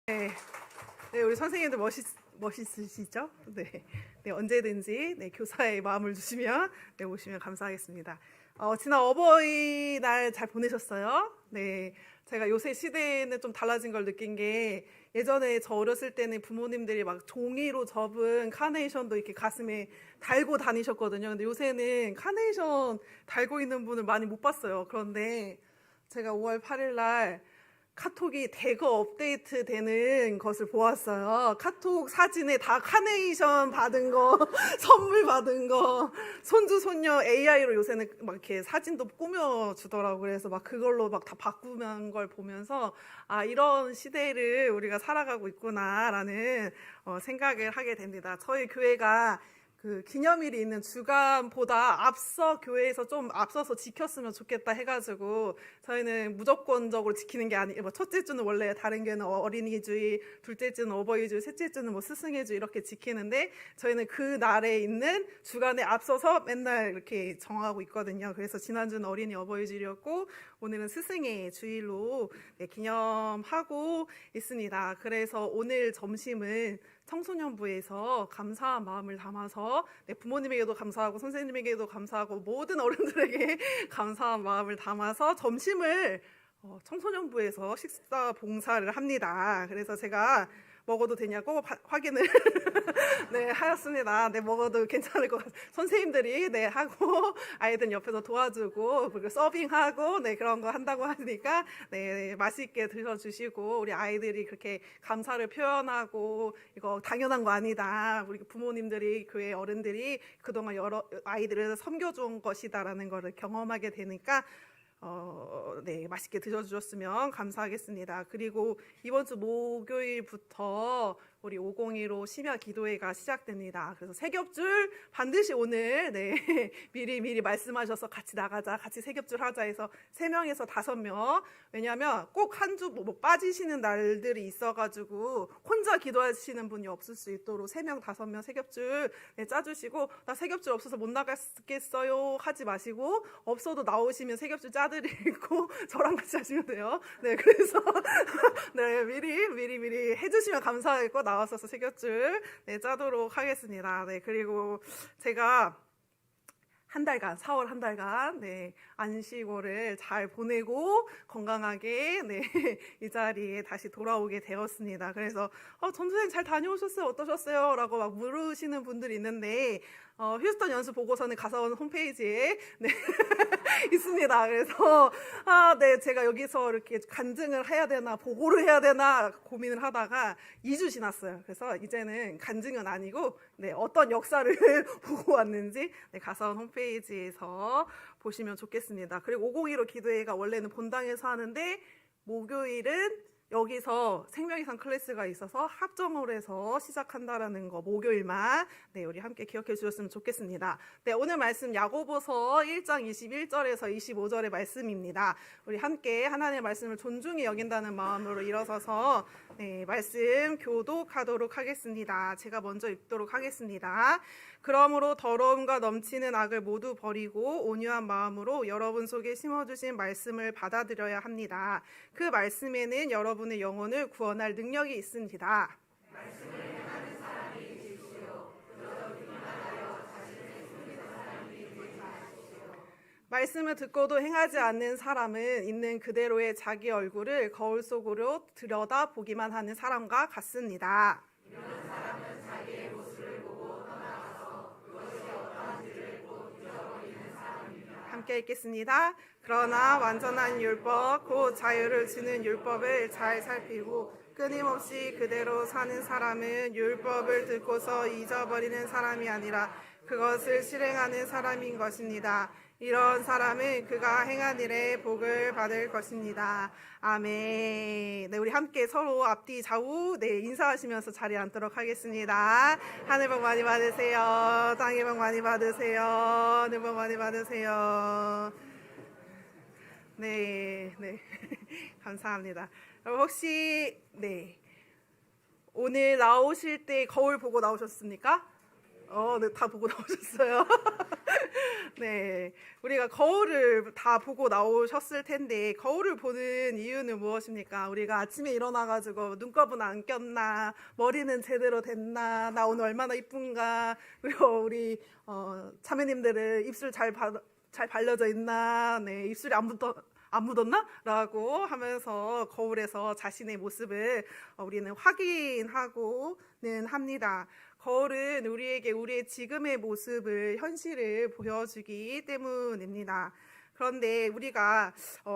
네, 네, 우리 선생님들 멋있으시죠? 네, 네, 언제든지 네, 교사의 마음을 주시면 네, 오시면 감사하겠습니다. 지난 어버이날 잘 보내셨어요? 네, 제가 요새 시대에는 좀 달라진 걸 느낀 게 예전에 저 어렸을 때는 부모님들이 막 종이로 접은 카네이션도 이렇게 가슴에 달고 다니셨거든요. 근데 요새는 카네이션 달고 있는 분을 많이 못 봤어요. 그런데 제가 5월 8일 날 카톡이 대거 업데이트 되는 것을 보았어요. 카톡 사진에 다 카네이션 받은 거, 선물 받은 거, 손주, 손녀 AI로 요새는 막 이렇게 사진도 꾸며주더라고요. 그래서 막 그걸로 막 다 바꾸는 걸 보면서, 아, 이런 시대를 우리가 살아가고 있구나라는 생각을 하게 됩니다. 저희 교회가 그 기념일이 있는 주간보다 앞서 교회에서 좀 앞서서 지켰으면 좋겠다 해가지고 저희는 무조건적으로 지키는 게 아니고 뭐 첫째 주는 원래 다른 교회는 어린이주일, 둘째 주는 어버이주일, 셋째 주는 뭐 스승의주일 이렇게 지키는데 저희는 그 날에 있는 주간에 앞서서 맨날 이렇게 정하고 있거든요. 그래서 지난주는 어린이 어버이주일이었고 오늘은 스승의 주일로 네, 기념하고 있습니다. 그래서 오늘 점심은 청소년부에서 감사한 마음을 담아서 네, 부모님에게도 감사하고 선생님에게도 감사하고 모든 어른들에게 감사한 마음을 담아서 점심을 청소년부에서 식사 봉사를 합니다. 그래서 제가 먹어도 되냐고 확인을 네, 하였습니다. 네, 먹어도 괜찮을 것 같아요. 선생님들이 네, 하고 아이들 옆에서 도와주고 그리고 서빙하고 네, 그런 거 한다고 하니까 네, 맛있게 드셔주시고 우리 아이들이 그렇게 감사를 표현하고 이거 당연한 거 아니다. 우리 부모님들이 교회 어른들이 그동안 여러 아이들을 섬겨준 것이다라는 것을 경험하게 되니까 네, 맛있게 드셔주셨으면 감사하겠습니다. 그리고 이번 주 목요일부터 우리 502로 심야 기도회가 시작됩니다. 그래서 세겹줄 반드시 오늘 네, 미리 말씀하셔서 같이 나가자, 같이 세겹줄 하자 해서 3명에서 5명. 왜냐하면 꼭 한 주 뭐 빠지시는 날들이 있어가지고 혼자 기도하시는 분이 없을 수 있도록 3명, 5명 세겹줄 네, 짜주시고 나 세겹줄 없어서 못 나가겠어요 하지 마시고 없어도 나오시면 세겹줄 짜드리고 저랑 같이 하시면 돼요. 네, 그래서 네, 미리 해주시면 감사하겠고 나와서 세겹줄 네, 짜도록 하겠습니다. 네, 그리고 제가 4월 한 달간 네, 안식월을 잘 보내고 건강하게 네, 이 자리에 다시 돌아오게 되었습니다. 그래서 전도생 잘 다녀오셨어요? 어떠셨어요? 라고 막 물으시는 분들이 있는데 휴스턴 연수 보고서는 가서온 홈페이지에 네, 있습니다. 그래서 네, 제가 여기서 이렇게 간증을 해야 되나 보고를 해야 되나 고민을 하다가 2주 지났어요. 그래서 이제는 간증은 아니고 네, 어떤 역사를 보고 왔는지 네, 가서온 홈페이지에서 보시면 좋겠습니다. 그리고 502로 기도회가 원래는 본당에서 하는데 목요일은 여기서 생명이상 클래스가 있어서 합정을 해서 시작한다라는 거 목요일만 네, 우리 함께 기억해 주셨으면 좋겠습니다. 네, 오늘 말씀 야고보서 1장 21절에서 25절의 말씀입니다. 우리 함께 하나님의 말씀을 존중히 여긴다는 마음으로 일어서서 네, 말씀 교독하도록 하겠습니다. 제가 먼저 읽도록 하겠습니다. 그러므로 더러움과 넘치는 악을 모두 버리고 온유한 마음으로 여러분 속에 심어주신 말씀을 받아들여야 합니다. 그 말씀에는 여러분의 영혼을 구원할 능력이 있습니다. 말씀을 듣고도 행하지 않는 사람은 있는 그대로의 자기 얼굴을 거울 속으로 들여다 보기만 하는 사람과 같습니다. 이런 사람은 자기의 모습을 보고 떠나가서 그것이 어떠한지를 곧 잊어버리는 사람입니다. 함께 읽겠습니다. 그러나 완전한 율법, 곧 자유를 주는 율법을 잘 살피고 끊임없이 그대로 사는 사람은 율법을 듣고서 잊어버리는 사람이 아니라 그것을 실행하는 사람인 것입니다. 이런 사람은 그가 행한 일에 복을 받을 것입니다. 아멘. 네, 우리 함께 서로 앞뒤 좌우 네, 인사하시면서 자리에 앉도록 하겠습니다. 하늘 복 많이 받으세요. 땅의 복 많이 받으세요. 하늘 복 많이 받으세요. 네. 감사합니다. 혹시 네, 오늘 나오실 때 거울 보고 나오셨습니까? 네, 다 보고 나오셨어요. 네, 우리가 거울을 다 보고 나오셨을 텐데 거울을 보는 이유는 무엇입니까? 우리가 아침에 일어나가지고 눈곱은 안 꼈나, 머리는 제대로 됐나, 나 오늘 얼마나 이쁜가, 그리고 우리 자매님들은 입술 잘 발려져 있나, 네, 입술이 안 묻었나? 라고 하면서 거울에서 자신의 모습을 우리는 확인하고는 합니다. 거울은 우리에게 우리의 지금의 모습을, 현실을 보여주기 때문입니다. 그런데 우리가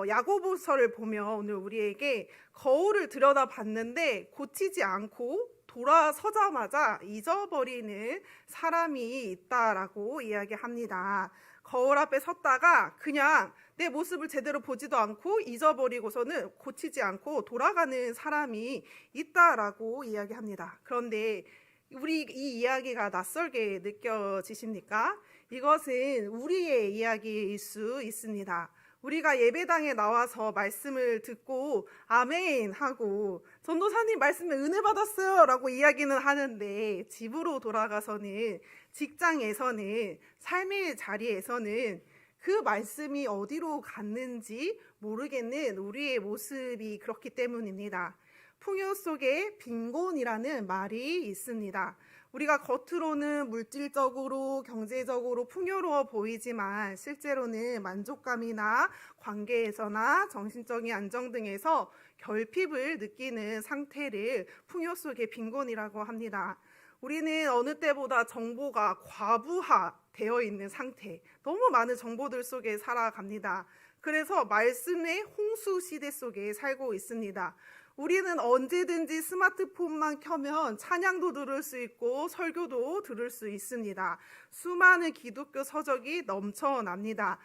야고보서를 보면 오늘 우리에게 거울을 들여다봤는데 고치지 않고 돌아서자마자 잊어버리는 사람이 있다라고 이야기합니다. 거울 앞에 섰다가 그냥 내 모습을 제대로 보지도 않고 잊어버리고서는 고치지 않고 돌아가는 사람이 있다라고 이야기합니다. 그런데 우리 이 이야기가 낯설게 느껴지십니까? 이것은 우리의 이야기일 수 있습니다. 우리가 예배당에 나와서 말씀을 듣고 아멘 하고 전도사님 말씀에 은혜 받았어요 라고 이야기는 하는데 집으로 돌아가서는, 직장에서는, 삶의 자리에서는 그 말씀이 어디로 갔는지 모르겠는 우리의 모습이 그렇기 때문입니다. 풍요 속에 빈곤이라는 말이 있습니다. 우리가 겉으로는 물질적으로, 경제적으로 풍요로워 보이지만 실제로는 만족감이나 관계에서나 정신적인 안정 등에서 결핍을 느끼는 상태를 풍요 속의 빈곤이라고 합니다. 우리는 어느 때보다 정보가 과부하되어 있는 상태, 너무 많은 정보들 속에 살아갑니다. 그래서 말씀의 홍수 시대 속에 살고 있습니다. 우리는 언제든지 스마트폰만 켜면 찬양도 들을 수 있고 설교도 들을 수 있습니다. 수많은 기독교 서적이 넘쳐납니다.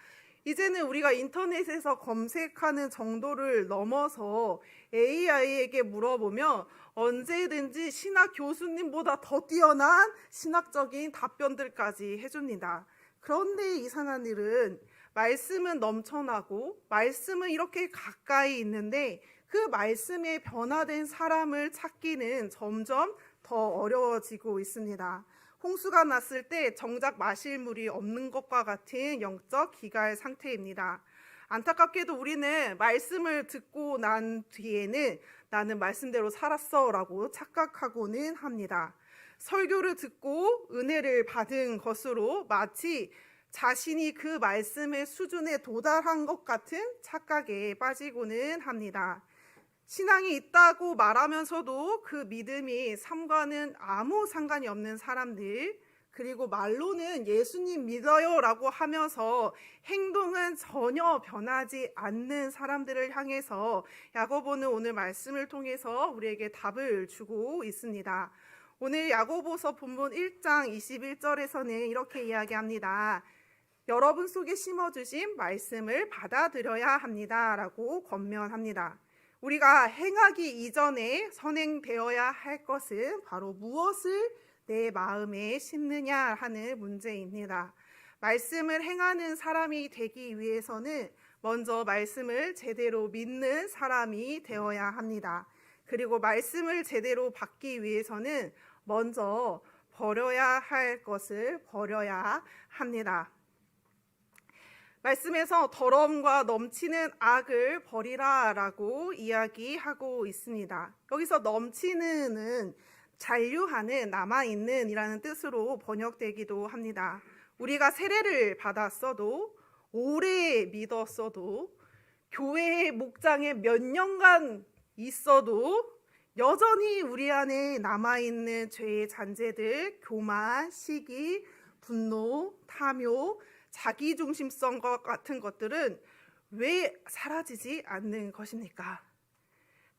이제는 우리가 인터넷에서 검색하는 정도를 넘어서 AI에게 물어보면 언제든지 신학 교수님보다 더 뛰어난 신학적인 답변들까지 해줍니다. 그런데 이상한 일은 말씀은 넘쳐나고 말씀은 이렇게 가까이 있는데 그 말씀에 변화된 사람을 찾기는 점점 더 어려워지고 있습니다. 홍수가 났을 때 정작 마실 물이 없는 것과 같은 영적 기갈 상태입니다. 안타깝게도 우리는 말씀을 듣고 난 뒤에는 나는 말씀대로 살았어 라고 착각하고는 합니다. 설교를 듣고 은혜를 받은 것으로 마치 자신이 그 말씀의 수준에 도달한 것 같은 착각에 빠지고는 합니다. 신앙이 있다고 말하면서도 그 믿음이 삶과는 아무 상관이 없는 사람들, 그리고 말로는 예수님 믿어요 라고 하면서 행동은 전혀 변하지 않는 사람들을 향해서 야고보는 오늘 말씀을 통해서 우리에게 답을 주고 있습니다. 오늘 야고보서 본문 1장 21절에서는 이렇게 이야기합니다. 여러분 속에 심어주신 말씀을 받아들여야 합니다 라고 권면합니다. 우리가 행하기 이전에 선행되어야 할 것은 바로 무엇을 내 마음에 심느냐 하는 문제입니다. 말씀을 행하는 사람이 되기 위해서는 먼저 말씀을 제대로 믿는 사람이 되어야 합니다. 그리고 말씀을 제대로 받기 위해서는 먼저 버려야 할 것을 버려야 합니다. 말씀에서 더러움과 넘치는 악을 버리라 라고 이야기하고 있습니다. 여기서 넘치는은 잔류하는, 남아있는 이라는 뜻으로 번역되기도 합니다. 우리가 세례를 받았어도, 오래 믿었어도, 교회의 목장에 몇 년간 있어도 여전히 우리 안에 남아있는 죄의 잔재들, 교만, 시기, 분노, 탐욕, 자기중심성 같은 것들은 왜 사라지지 않는 것입니까?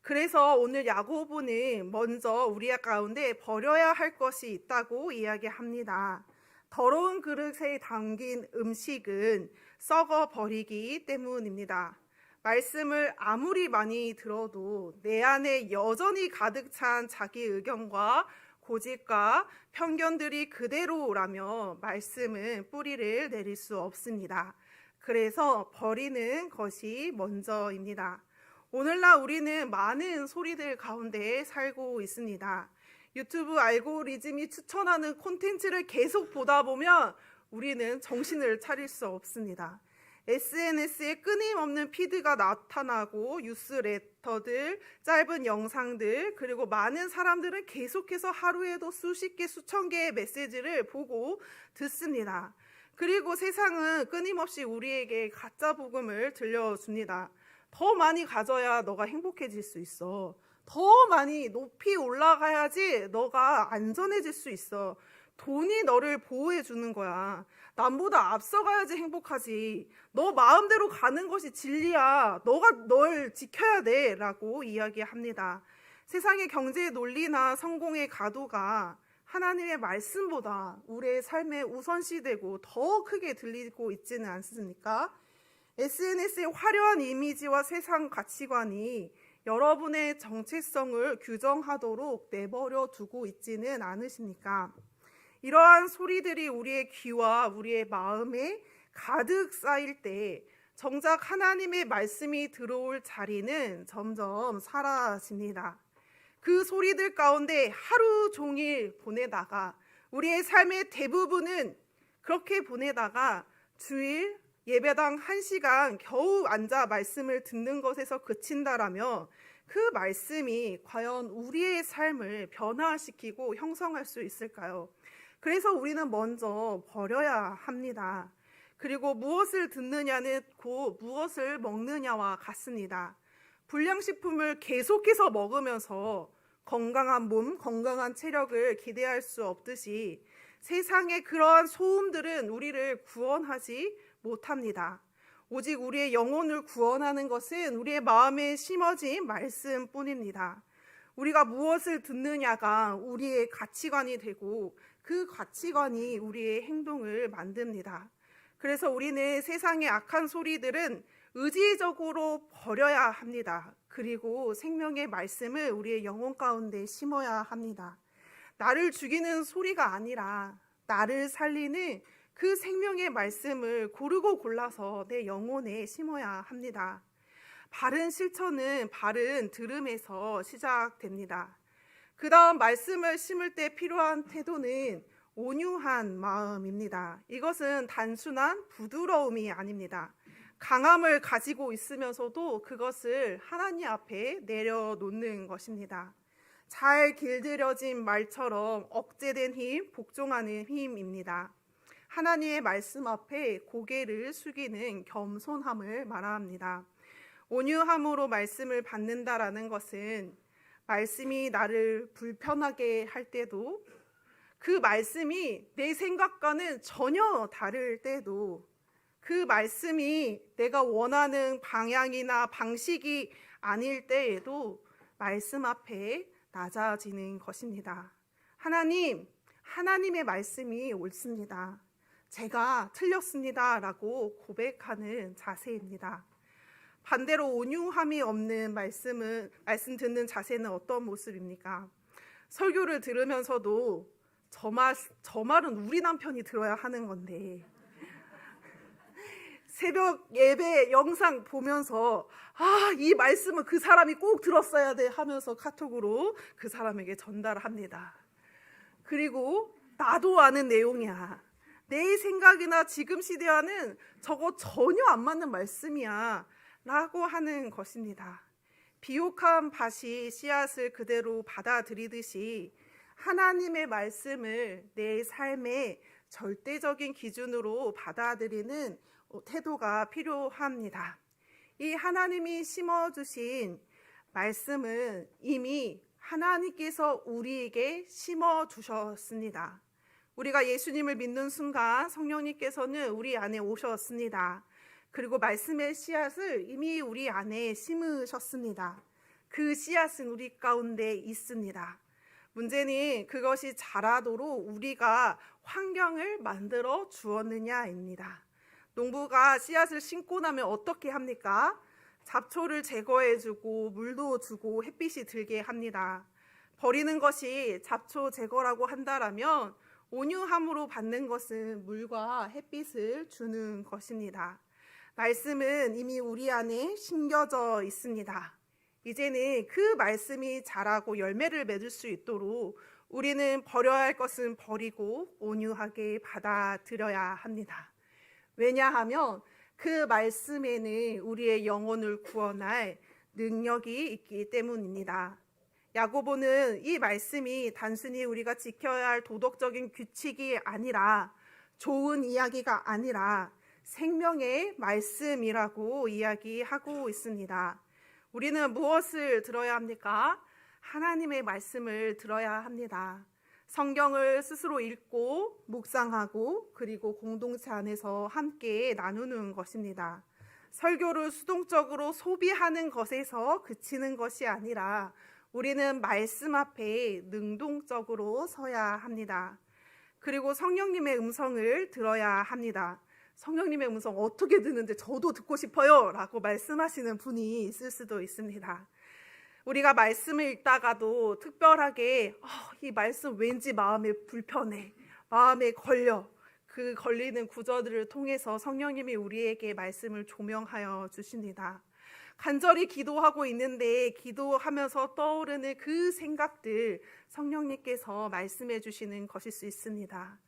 그래서 오늘 야고보는 먼저 우리 가운데 버려야 할 것이 있다고 이야기합니다. 더러운 그릇에 담긴 음식은 썩어 버리기 때문입니다. 말씀을 아무리 많이 들어도 내 안에 여전히 가득 찬 자기 의견과 고집과 편견들이 그대로라면 말씀은 뿌리를 내릴 수 없습니다. 그래서 버리는 것이 먼저입니다. 오늘날 우리는 많은 소리들 가운데 살고 있습니다. 유튜브 알고리즘이 추천하는 콘텐츠를 계속 보다 보면 우리는 정신을 차릴 수 없습니다. SNS에 끊임없는 피드가 나타나고 뉴스레터들, 짧은 영상들, 그리고 많은 사람들은 계속해서 하루에도 수십 개, 수천 개의 메시지를 보고 듣습니다. 그리고 세상은 끊임없이 우리에게 가짜 복음을 들려줍니다. 더 많이 가져야 너가 행복해질 수 있어. 더 많이 높이 올라가야지 너가 안전해질 수 있어. 돈이 너를 보호해 주는 거야. 남보다 앞서가야지 행복하지. 너 마음대로 가는 것이 진리야. 너가 널 지켜야 돼. 라고 이야기합니다. 세상의 경제의 논리나 성공의 가도가 하나님의 말씀보다 우리의 삶에 우선시되고 더 크게 들리고 있지는 않습니까? SNS의 화려한 이미지와 세상 가치관이 여러분의 정체성을 규정하도록 내버려 두고 있지는 않으십니까? 이러한 소리들이 우리의 귀와 우리의 마음에 가득 쌓일 때 정작 하나님의 말씀이 들어올 자리는 점점 사라집니다. 그 소리들 가운데 하루 종일 보내다가 우리의 삶의 대부분은 그렇게 보내다가 주일 예배당 1시간 겨우 앉아 말씀을 듣는 것에서 그친다라며 그 말씀이 과연 우리의 삶을 변화시키고 형성할 수 있을까요? 그래서 우리는 먼저 버려야 합니다. 그리고 무엇을 듣느냐는 곧 무엇을 먹느냐와 같습니다. 불량식품을 계속해서 먹으면서 건강한 몸, 건강한 체력을 기대할 수 없듯이 세상의 그러한 소음들은 우리를 구원하지 못합니다. 오직 우리의 영혼을 구원하는 것은 우리의 마음에 심어진 말씀뿐입니다. 우리가 무엇을 듣느냐가 우리의 가치관이 되고 그 가치관이 우리의 행동을 만듭니다. 그래서 우리는 세상의 악한 소리들은 의지적으로 버려야 합니다. 그리고 생명의 말씀을 우리의 영혼 가운데 심어야 합니다. 나를 죽이는 소리가 아니라 나를 살리는 그 생명의 말씀을 고르고 골라서 내 영혼에 심어야 합니다. 바른 실천은 바른 들음에서 시작됩니다. 그 다음 말씀을 심을 때 필요한 태도는 온유한 마음입니다. 이것은 단순한 부드러움이 아닙니다. 강함을 가지고 있으면서도 그것을 하나님 앞에 내려놓는 것입니다. 잘 길들여진 말처럼 억제된 힘, 복종하는 힘입니다. 하나님의 말씀 앞에 고개를 숙이는 겸손함을 말합니다. 온유함으로 말씀을 받는다라는 것은 말씀이 나를 불편하게 할 때도 그 말씀이 내 생각과는 전혀 다를 때도 그 말씀이 내가 원하는 방향이나 방식이 아닐 때에도 말씀 앞에 낮아지는 것입니다. 하나님의 말씀이 옳습니다. 제가 틀렸습니다. 라고 고백하는 자세입니다. 반대로 온유함이 없는 말씀 듣는 자세는 어떤 모습입니까? 설교를 들으면서도 저 말은 우리 남편이 들어야 하는 건데 새벽 예배 영상 보면서 이 말씀은 그 사람이 꼭 들었어야 돼 하면서 카톡으로 그 사람에게 전달합니다. 그리고 나도 아는 내용이야. 내 생각이나 지금 시대와는 저거 전혀 안 맞는 말씀이야 라고 하는 것입니다. 비옥한 밭이 씨앗을 그대로 받아들이듯이 하나님의 말씀을 내 삶의 절대적인 기준으로 받아들이는 태도가 필요합니다. 이 하나님이 심어주신 말씀은 이미 하나님께서 우리에게 심어주셨습니다. 우리가 예수님을 믿는 순간 성령님께서는 우리 안에 오셨습니다. 그리고 말씀의 씨앗을 이미 우리 안에 심으셨습니다. 그 씨앗은 우리 가운데 있습니다. 문제는 그것이 자라도록 우리가 환경을 만들어 주었느냐입니다. 농부가 씨앗을 심고 나면 어떻게 합니까? 잡초를 제거해주고 물도 주고 햇빛이 들게 합니다. 버리는 것이 잡초 제거라고 한다라면 온유함으로 받는 것은 물과 햇빛을 주는 것입니다. 말씀은 이미 우리 안에 심겨져 있습니다. 이제는 그 말씀이 자라고 열매를 맺을 수 있도록 우리는 버려야 할 것은 버리고 온유하게 받아들여야 합니다. 왜냐하면 그 말씀에는 우리의 영혼을 구원할 능력이 있기 때문입니다. 야고보는 이 말씀이 단순히 우리가 지켜야 할 도덕적인 규칙이 아니라, 좋은 이야기가 아니라 생명의 말씀이라고 이야기하고 있습니다. 우리는 무엇을 들어야 합니까? 하나님의 말씀을 들어야 합니다. 성경을 스스로 읽고 묵상하고 그리고 공동체 안에서 함께 나누는 것입니다. 설교를 수동적으로 소비하는 것에서 그치는 것이 아니라 우리는 말씀 앞에 능동적으로 서야 합니다. 그리고 성령님의 음성을 들어야 합니다. 성령님의 음성 어떻게 듣는데 저도 듣고 싶어요 라고 말씀하시는 분이 있을 수도 있습니다. 우리가 말씀을 읽다가도 특별하게 이 말씀 왠지 마음에 불편해, 마음에 걸려, 그 걸리는 구절들을 통해서 성령님이 우리에게 말씀을 조명하여 주십니다. 간절히 기도하고 있는데 기도하면서 떠오르는 그 생각들, 성령님께서 말씀해 주시는 것일 수 있습니다.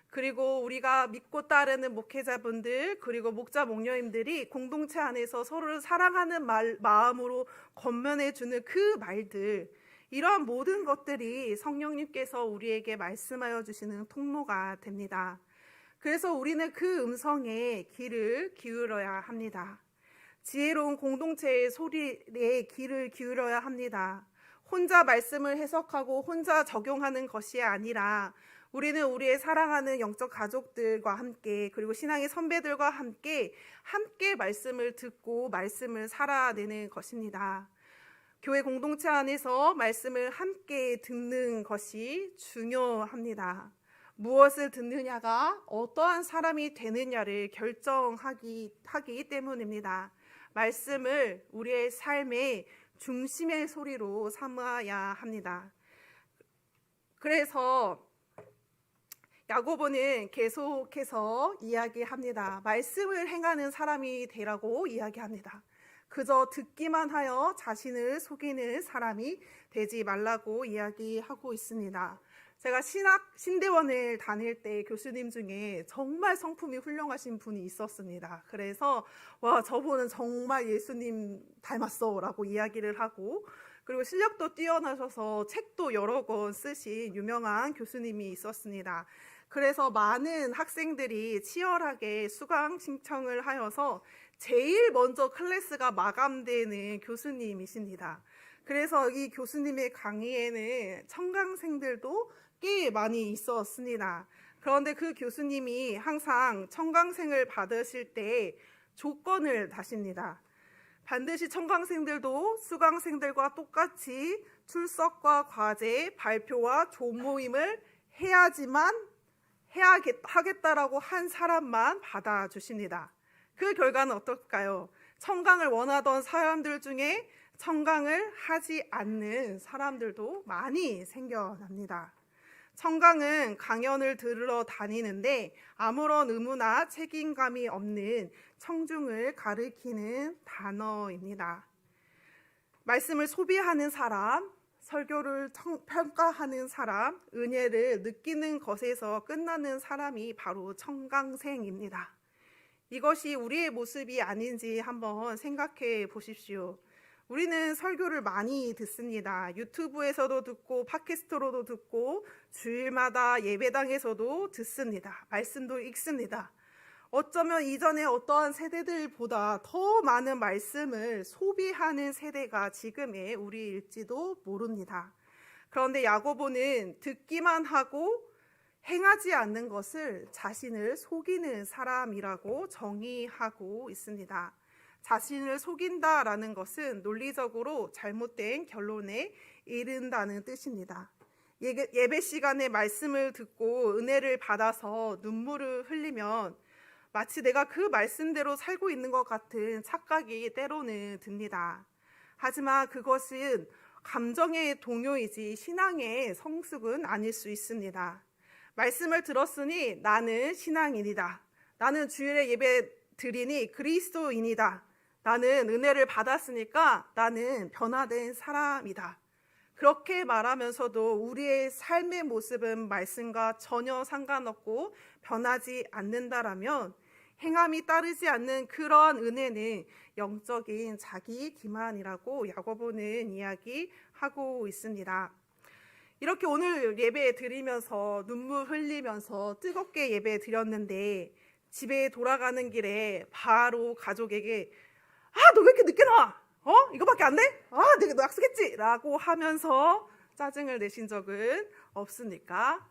그리고 우리가 믿고 따르는 목회자분들, 그리고 목자 목녀님들이 공동체 안에서 서로를 사랑하는 마음으로 권면해 주는 그 말들, 이러한 모든 것들이 성령님께서 우리에게 말씀하여 주시는 통로가 됩니다. 그래서 우리는 그 음성에 귀를 기울여야 합니다. 지혜로운 공동체의 소리에 귀를 기울여야 합니다. 혼자 말씀을 해석하고 혼자 적용하는 것이 아니라 우리는 우리의 사랑하는 영적 가족들과 함께, 그리고 신앙의 선배들과 함께 말씀을 듣고 말씀을 살아내는 것입니다. 교회 공동체 안에서 말씀을 함께 듣는 것이 중요합니다. 무엇을 듣느냐가 어떠한 사람이 되느냐를 결정하기 때문입니다. 말씀을 우리의 삶의 중심의 소리로 삼아야 합니다. 그래서 야고보는 계속해서 이야기합니다. 말씀을 행하는 사람이 되라고 이야기합니다. 그저 듣기만 하여 자신을 속이는 사람이 되지 말라고 이야기하고 있습니다. 제가 신대원을 다닐 때 교수님 중에 정말 성품이 훌륭하신 분이 있었습니다. 그래서 저분은 정말 예수님 닮았어 라고 이야기를 하고, 그리고 실력도 뛰어나셔서 책도 여러 권 쓰신 유명한 교수님이 있었습니다. 그래서 많은 학생들이 치열하게 수강 신청을 하여서 제일 먼저 클래스가 마감되는 교수님이십니다. 그래서 이 교수님의 강의에는 청강생들도 꽤 많이 있었습니다. 그런데 그 교수님이 항상 청강생을 받으실 때 조건을 다십니다. 반드시 청강생들도 수강생들과 똑같이 출석과 과제, 발표와 조모임을 하겠다라고 한 사람만 받아주십니다. 그 결과는 어떨까요? 청강을 원하던 사람들 중에 청강을 하지 않는 사람들도 많이 생겨납니다. 청강은 강연을 들으러 다니는데 아무런 의무나 책임감이 없는 청중을 가리키는 단어입니다. 말씀을 소비하는 사람, 설교를 평가하는 사람, 은혜를 느끼는 것에서 끝나는 사람이 바로 청강생입니다. 이것이 우리의 모습이 아닌지 한번 생각해 보십시오. 우리는 설교를 많이 듣습니다. 유튜브에서도 듣고 팟캐스트로도 듣고 주일마다 예배당에서도 듣습니다. 말씀도 읽습니다. 어쩌면 이전에 어떠한 세대들보다 더 많은 말씀을 소비하는 세대가 지금의 우리일지도 모릅니다. 그런데 야고보는 듣기만 하고 행하지 않는 것을 자신을 속이는 사람이라고 정의하고 있습니다. 자신을 속인다라는 것은 논리적으로 잘못된 결론에 이른다는 뜻입니다. 예배 시간에 말씀을 듣고 은혜를 받아서 눈물을 흘리면 마치 내가 그 말씀대로 살고 있는 것 같은 착각이 때로는 듭니다. 하지만 그것은 감정의 동요이지 신앙의 성숙은 아닐 수 있습니다. 말씀을 들었으니 나는 신앙인이다. 나는 주일에 예배 드리니 그리스도인이다. 나는 은혜를 받았으니까 나는 변화된 사람이다. 그렇게 말하면서도 우리의 삶의 모습은 말씀과 전혀 상관없고 변하지 않는다라면 행함이 따르지 않는 그러한 은혜는 영적인 자기 기만이라고 야고보는 이야기하고 있습니다. 이렇게 오늘 예배 드리면서 눈물 흘리면서 뜨겁게 예배 드렸는데 집에 돌아가는 길에 바로 가족에게 너 왜 이렇게 늦게 나와? 이거밖에 안 돼? 내가 너 약속했지? 라고 하면서 짜증을 내신 적은 없습니까?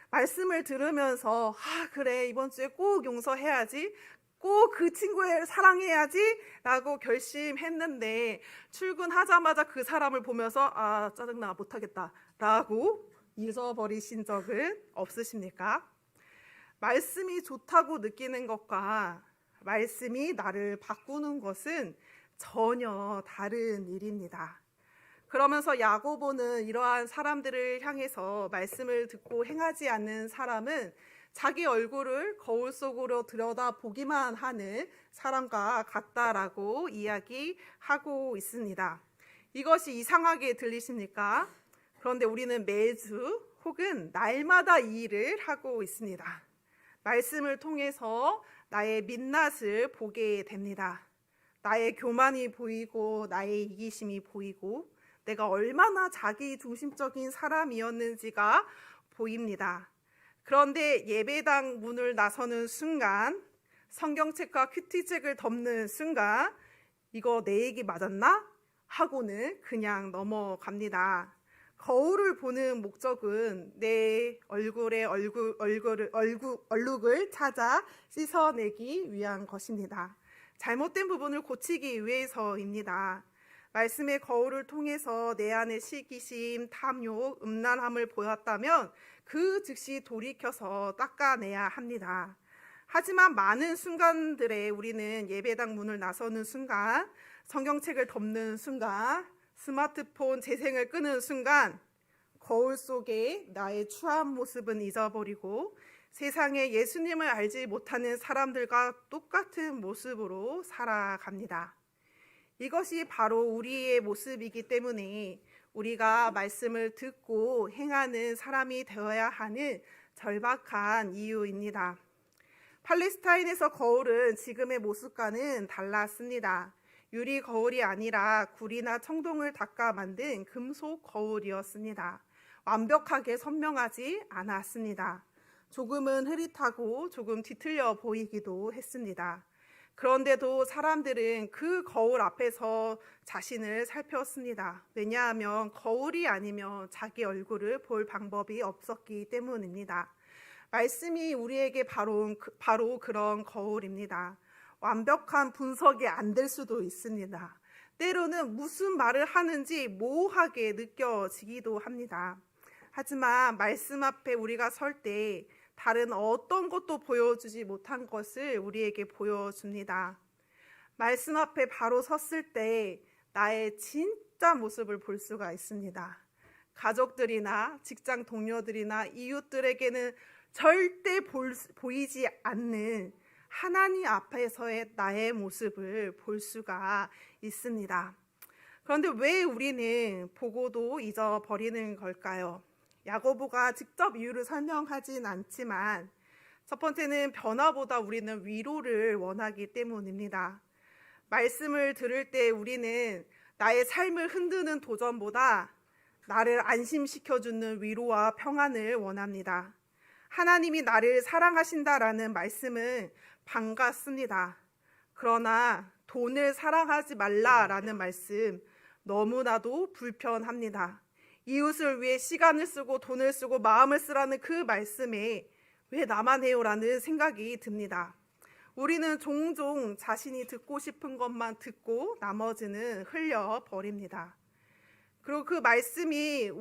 말씀을 들으면서 그래 이번 주에 꼭 용서해야지, 꼭 그 친구를 사랑해야지 라고 결심했는데 출근하자마자 그 사람을 보면서 짜증나 못하겠다 라고 잊어버리신 적은 없으십니까? 말씀이 좋다고 느끼는 것과 말씀이 나를 바꾸는 것은 전혀 다른 일입니다. 그러면서 야고보는 이러한 사람들을 향해서 말씀을 듣고 행하지 않는 사람은 자기 얼굴을 거울 속으로 들여다보기만 하는 사람과 같다라고 이야기하고 있습니다. 이것이 이상하게 들리십니까? 그런데 우리는 매주 혹은 날마다 이 일을 하고 있습니다. 말씀을 통해서 나의 민낯을 보게 됩니다. 나의 교만이 보이고 나의 이기심이 보이고 내가 얼마나 자기 중심적인 사람이었는지가 보입니다. 그런데 예배당 문을 나서는 순간, 성경책과 큐티책을 덮는 순간 이거 내 얘기 맞았나? 하고는 그냥 넘어갑니다. 거울을 보는 목적은 내 얼굴의 얼룩을 찾아 씻어내기 위한 것입니다. 잘못된 부분을 고치기 위해서입니다. 말씀의 거울을 통해서 내 안에 시기심, 탐욕, 음란함을 보였다면 그 즉시 돌이켜서 닦아내야 합니다. 하지만 많은 순간들에 우리는 예배당 문을 나서는 순간, 성경책을 덮는 순간, 스마트폰 재생을 끄는 순간 거울 속에 나의 추한 모습은 잊어버리고 세상에 예수님을 알지 못하는 사람들과 똑같은 모습으로 살아갑니다. 이것이 바로 우리의 모습이기 때문에 우리가 말씀을 듣고 행하는 사람이 되어야 하는 절박한 이유입니다. 팔레스타인에서 거울은 지금의 모습과는 달랐습니다. 유리 거울이 아니라 구리나 청동을 닦아 만든 금속 거울이었습니다. 완벽하게 선명하지 않았습니다. 조금은 흐릿하고 조금 뒤틀려 보이기도 했습니다. 그런데도 사람들은 그 거울 앞에서 자신을 살폈습니다. 왜냐하면 거울이 아니면 자기 얼굴을 볼 방법이 없었기 때문입니다. 말씀이 우리에게 바로 그런 거울입니다. 완벽한 분석이 안 될 수도 있습니다. 때로는 무슨 말을 하는지 모호하게 느껴지기도 합니다. 하지만 말씀 앞에 우리가 설 때 다른 어떤 것도 보여주지 못한 것을 우리에게 보여줍니다. 말씀 앞에 바로 섰을 때 나의 진짜 모습을 볼 수가 있습니다. 가족들이나 직장 동료들이나 이웃들에게는 절대 보이지 않는 하나님 앞에서의 나의 모습을 볼 수가 있습니다. 그런데 왜 우리는 보고도 잊어버리는 걸까요? 야고보가 직접 이유를 설명하진 않지만 첫 번째는 변화보다 우리는 위로를 원하기 때문입니다. 말씀을 들을 때 우리는 나의 삶을 흔드는 도전보다 나를 안심시켜주는 위로와 평안을 원합니다. 하나님이 나를 사랑하신다라는 말씀은 반갑습니다. 그러나 돈을 사랑하지 말라라는 말씀 너무나도 불편합니다. 이웃을 위해 시간을 쓰고 돈을 쓰고 마음을 쓰라는 그 말씀에 왜 나만 해요라는 생각이 듭니다. 우리는 종종 자신이 듣고 싶은 것만 듣고 나머지는 흘려버립니다. 그리고 그 말씀을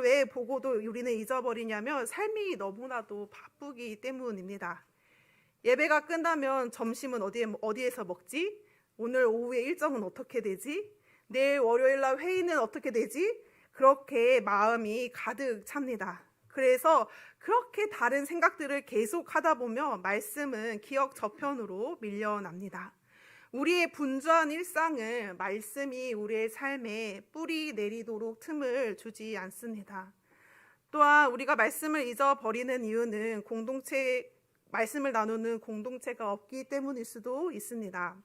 왜 보고도 우리는 잊어버리냐면 삶이 너무나도 바쁘기 때문입니다. 예배가 끝나면 점심은 어디에서 먹지? 오늘 오후에 일정은 어떻게 되지? 내일 월요일날 회의는 어떻게 되지? 그렇게 마음이 가득 찹니다. 그래서 그렇게 다른 생각들을 계속 하다 보면 말씀은 기억 저편으로 밀려납니다. 우리의 분주한 일상을 말씀이 우리의 삶에 뿌리 내리도록 틈을 주지 않습니다. 또한 우리가 말씀을 잊어버리는 이유는 말씀을 나누는 공동체가 없기 때문일 수도 있습니다.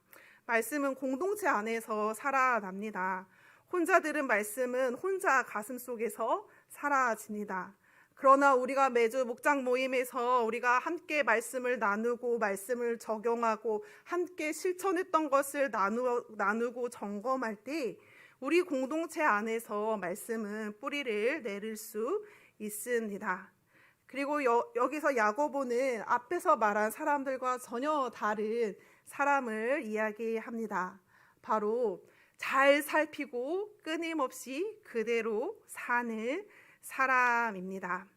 말씀은 공동체 안에서 살아납니다. 혼자 들은 말씀은 혼자 가슴 속에서 사라집니다. 그러나 우리가 매주 목장 모임에서 우리가 함께 말씀을 나누고 말씀을 적용하고 함께 실천했던 것을 나누고 점검할 때 우리 공동체 안에서 말씀은 뿌리를 내릴 수 있습니다. 그리고 여기서 야고보는 앞에서 말한 사람들과 전혀 다른 사람을 이야기합니다. 바로 잘 살피고 끊임없이 그대로 사는 사람입니다.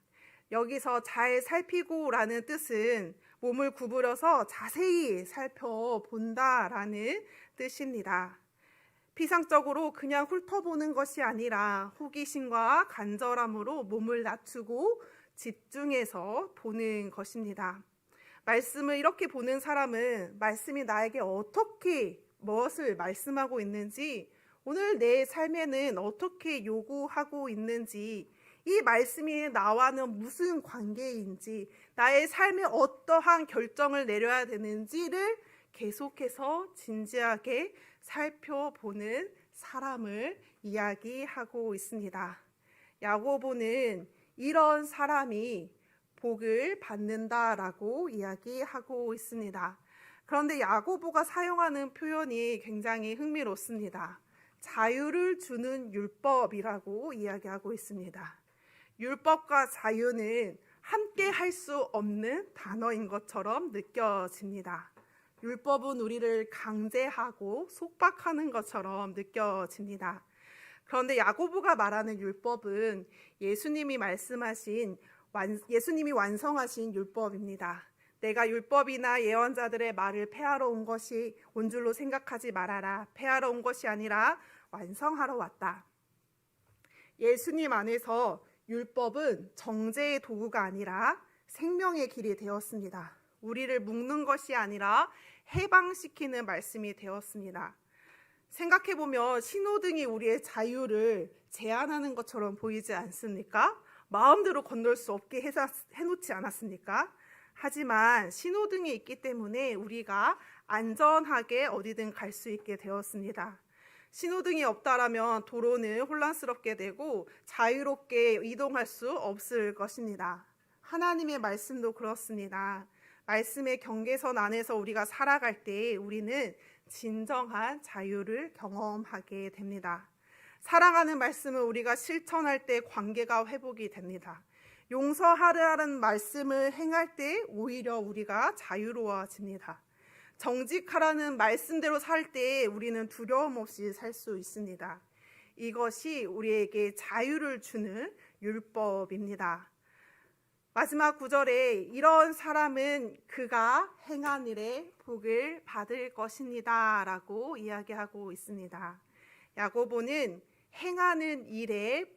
여기서 잘 살피고라는 뜻은 몸을 구부려서 자세히 살펴본다라는 뜻입니다. 피상적으로 그냥 훑어보는 것이 아니라 호기심과 간절함으로 몸을 낮추고 집중해서 보는 것입니다. 말씀을 이렇게 보는 사람은 말씀이 나에게 무엇을 말씀하고 있는지, 오늘 내 삶에는 어떻게 요구하고 있는지, 이 말씀이 나와는 무슨 관계인지, 나의 삶에 어떠한 결정을 내려야 되는지를 계속해서 진지하게 살펴보는 사람을 이야기하고 있습니다. 야고보는 이런 사람이 복을 받는다라고 이야기하고 있습니다. 그런데 야고보가 사용하는 표현이 굉장히 흥미롭습니다. 자유를 주는 율법이라고 이야기하고 있습니다. 율법과 자유는 함께 할 수 없는 단어인 것처럼 느껴집니다. 율법은 우리를 강제하고 속박하는 것처럼 느껴집니다. 그런데 야고보가 말하는 율법은 예수님이 완성하신 율법입니다. 내가 율법이나 예언자들의 말을 폐하러 온 줄로 생각하지 말아라. 폐하러 온 것이 아니라 완성하러 왔다. 예수님 안에서 율법은 정죄의 도구가 아니라 생명의 길이 되었습니다. 우리를 묶는 것이 아니라 해방시키는 말씀이 되었습니다. 생각해보면 신호등이 우리의 자유를 제한하는 것처럼 보이지 않습니까? 마음대로 건널 수 없게 해놓지 않았습니까? 하지만 신호등이 있기 때문에 우리가 안전하게 어디든 갈 수 있게 되었습니다. 신호등이 없다라면 도로는 혼란스럽게 되고 자유롭게 이동할 수 없을 것입니다. 하나님의 말씀도 그렇습니다. 말씀의 경계선 안에서 우리가 살아갈 때 우리는 진정한 자유를 경험하게 됩니다. 사랑하는 말씀을 우리가 실천할 때 관계가 회복이 됩니다. 용서하라는 말씀을 행할 때 오히려 우리가 자유로워집니다. 정직하라는 말씀대로 살 때 우리는 두려움 없이 살 수 있습니다. 이것이 우리에게 자유를 주는 율법입니다. 마지막 구절에 이런 사람은 그가 행한 일에 복을 받을 것입니다 라고 이야기하고 있습니다. 야고보는 행하는 일에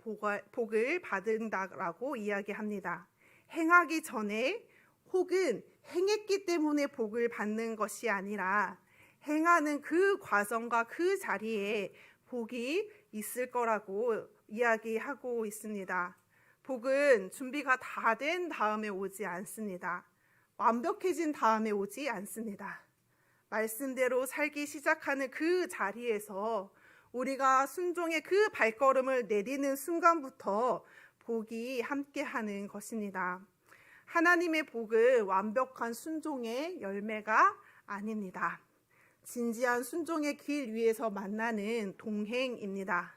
복을 받는다라고 이야기합니다. 행하기 전에 혹은 행했기 때문에 복을 받는 것이 아니라 행하는 그 과정과 그 자리에 복이 있을 거라고 이야기하고 있습니다. 복은 준비가 다 된 다음에 오지 않습니다. 완벽해진 다음에 오지 않습니다. 말씀대로 살기 시작하는 그 자리에서 우리가 순종의 그 발걸음을 내디는 순간부터 복이 함께하는 것입니다. 하나님의 복은 완벽한 순종의 열매가 아닙니다. 진지한 순종의 길 위에서 만나는 동행입니다.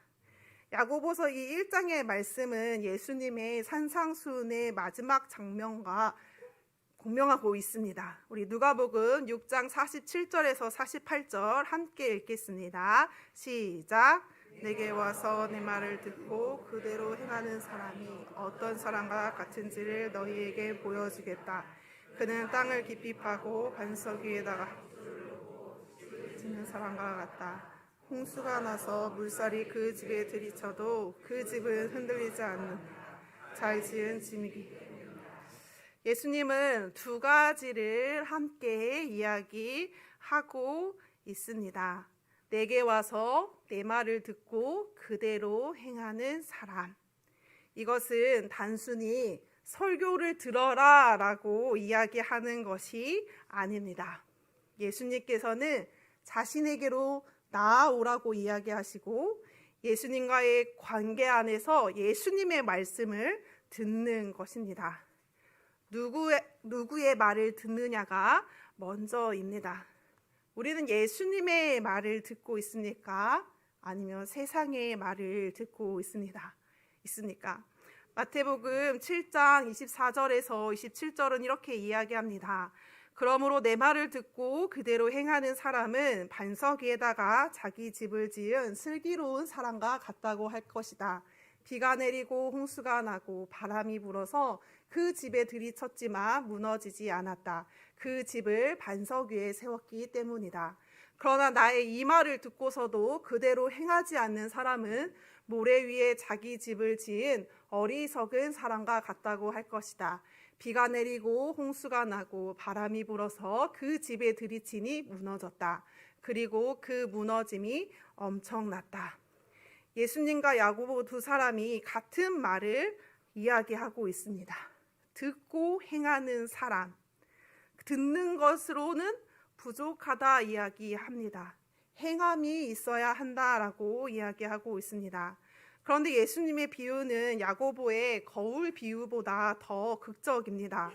야고보서 이 1장의 말씀은 예수님의 산상수훈의 마지막 장면과 공명하고 있습니다. 우리 누가복음 6장 47절에서 48절 함께 읽겠습니다. 시작. 내게 와서 내 말을 듣고 그대로 행하는 사람이 어떤 사람과 같은지를 너희에게 보여주겠다. 그는 땅을 깊이 파고 반석 위에다가 짓는 사람과 같다. 홍수가 나서 물살이 그 집에 들이쳐도 그 집은 흔들리지 않는 잘 지은 집이기. 예수님은 두 가지를 함께 이야기하고 있습니다. 내게 와서 내 말을 듣고 그대로 행하는 사람. 이것은 단순히 설교를 들어라 라고 이야기하는 것이 아닙니다. 예수님께서는 자신에게로 나아오라고 이야기하시고 예수님과의 관계 안에서 예수님의 말씀을 듣는 것입니다. 누구의 말을 듣느냐가 먼저입니다. 우리는 예수님의 말을 듣고 있습니까? 아니면 세상의 말을 듣고 있습니까? 마태복음 7장 24절에서 27절은 이렇게 이야기합니다. 그러므로 내 말을 듣고 그대로 행하는 사람은 반석 위에다가 자기 집을 지은 슬기로운 사람과 같다고 할 것이다. 비가 내리고 홍수가 나고 바람이 불어서 그 집에 들이쳤지만 무너지지 않았다. 그 집을 반석 위에 세웠기 때문이다. 그러나 나의 이 말을 듣고서도 그대로 행하지 않는 사람은 모래 위에 자기 집을 지은 어리석은 사람과 같다고 할 것이다. 비가 내리고 홍수가 나고 바람이 불어서 그 집에 들이치니 무너졌다. 그리고 그 무너짐이 엄청났다. 예수님과 야고보 두 사람이 같은 말을 이야기하고 있습니다. 듣고 행하는 사람, 듣는 것으로는 부족하다 이야기합니다. 행함이 있어야 한다라고 이야기하고 있습니다. 그런데 예수님의 비유는 야고보의 거울 비유보다 더 극적입니다.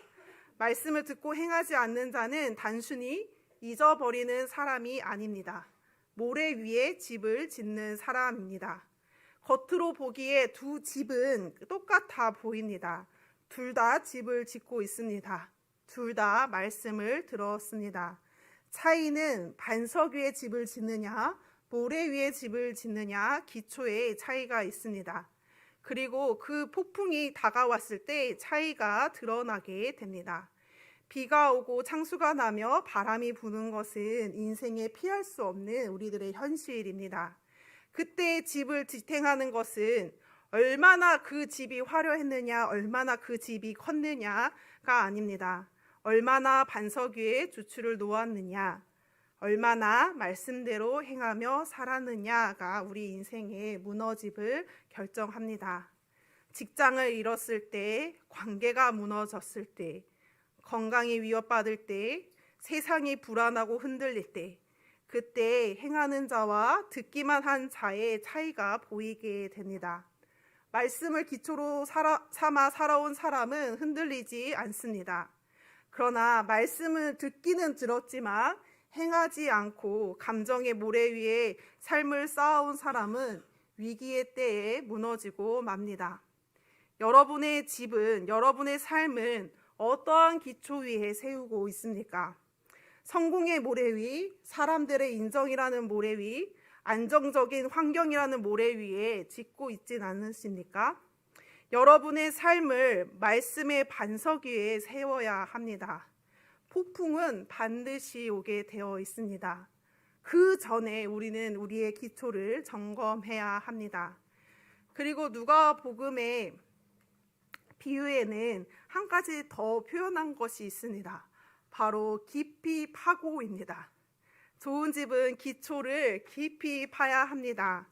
말씀을 듣고 행하지 않는 자는 단순히 잊어버리는 사람이 아닙니다. 모래 위에 집을 짓는 사람입니다. 겉으로 보기에 두 집은 똑같아 보입니다. 둘 다 집을 짓고 있습니다. 둘 다 말씀을 들었습니다. 차이는 반석 위에 집을 짓느냐, 모래 위에 집을 짓느냐 기초에 차이가 있습니다. 그리고 그 폭풍이 다가왔을 때 차이가 드러나게 됩니다. 비가 오고 창수가 나며 바람이 부는 것은 인생에 피할 수 없는 우리들의 현실입니다. 그때 집을 지탱하는 것은 얼마나 그 집이 화려했느냐, 얼마나 그 집이 컸느냐가 아닙니다. 얼마나 반석 위에 주추를 놓았느냐, 얼마나 말씀대로 행하며 살았느냐가 우리 인생의 무너짐을 결정합니다. 직장을 잃었을 때, 관계가 무너졌을 때, 건강이 위협받을 때, 세상이 불안하고 흔들릴 때, 그때 행하는 자와 듣기만 한 자의 차이가 보이게 됩니다. 말씀을 기초로 삼아 살아온 사람은 흔들리지 않습니다. 그러나 말씀을 듣기는 들었지만 행하지 않고 감정의 모래 위에 삶을 쌓아온 사람은 위기의 때에 무너지고 맙니다. 여러분의 집은, 여러분의 삶은 어떠한 기초 위에 세우고 있습니까? 성공의 모래 위, 사람들의 인정이라는 모래 위, 안정적인 환경이라는 모래 위에 짓고 있진 않으십니까? 여러분의 삶을 말씀의 반석 위에 세워야 합니다. 폭풍은 반드시 오게 되어 있습니다. 그 전에 우리는 우리의 기초를 점검해야 합니다. 그리고 누가복음의 비유에는 한 가지 더 표현한 것이 있습니다. 바로 깊이 파고입니다. 좋은 집은 기초를 깊이 파야 합니다.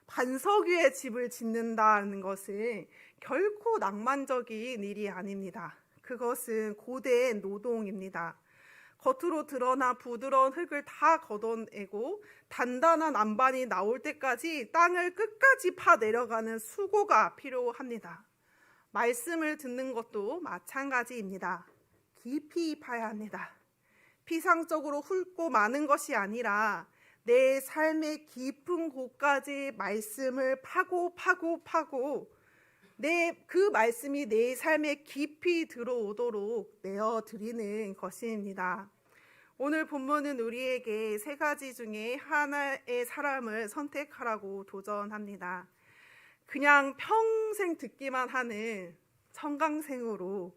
반석 위에 집을 짓는다는 것은 결코 낭만적인 일이 아닙니다. 그것은 고된 노동입니다. 겉으로 드러나 부드러운 흙을 다 걷어내고 단단한 안반이 나올 때까지 땅을 끝까지 파 내려가는 수고가 필요합니다. 말씀을 듣는 것도 마찬가지입니다. 깊이 파야 합니다. 피상적으로 훑고 마는 것이 아니라 내 삶의 깊은 곳까지 말씀을 파고 그 말씀이 내 삶에 깊이 들어오도록 내어드리는 것입니다. 오늘 본문은 우리에게 세 가지 중에 하나의 사람을 선택하라고 도전합니다. 그냥 평생 듣기만 하는 청강생으로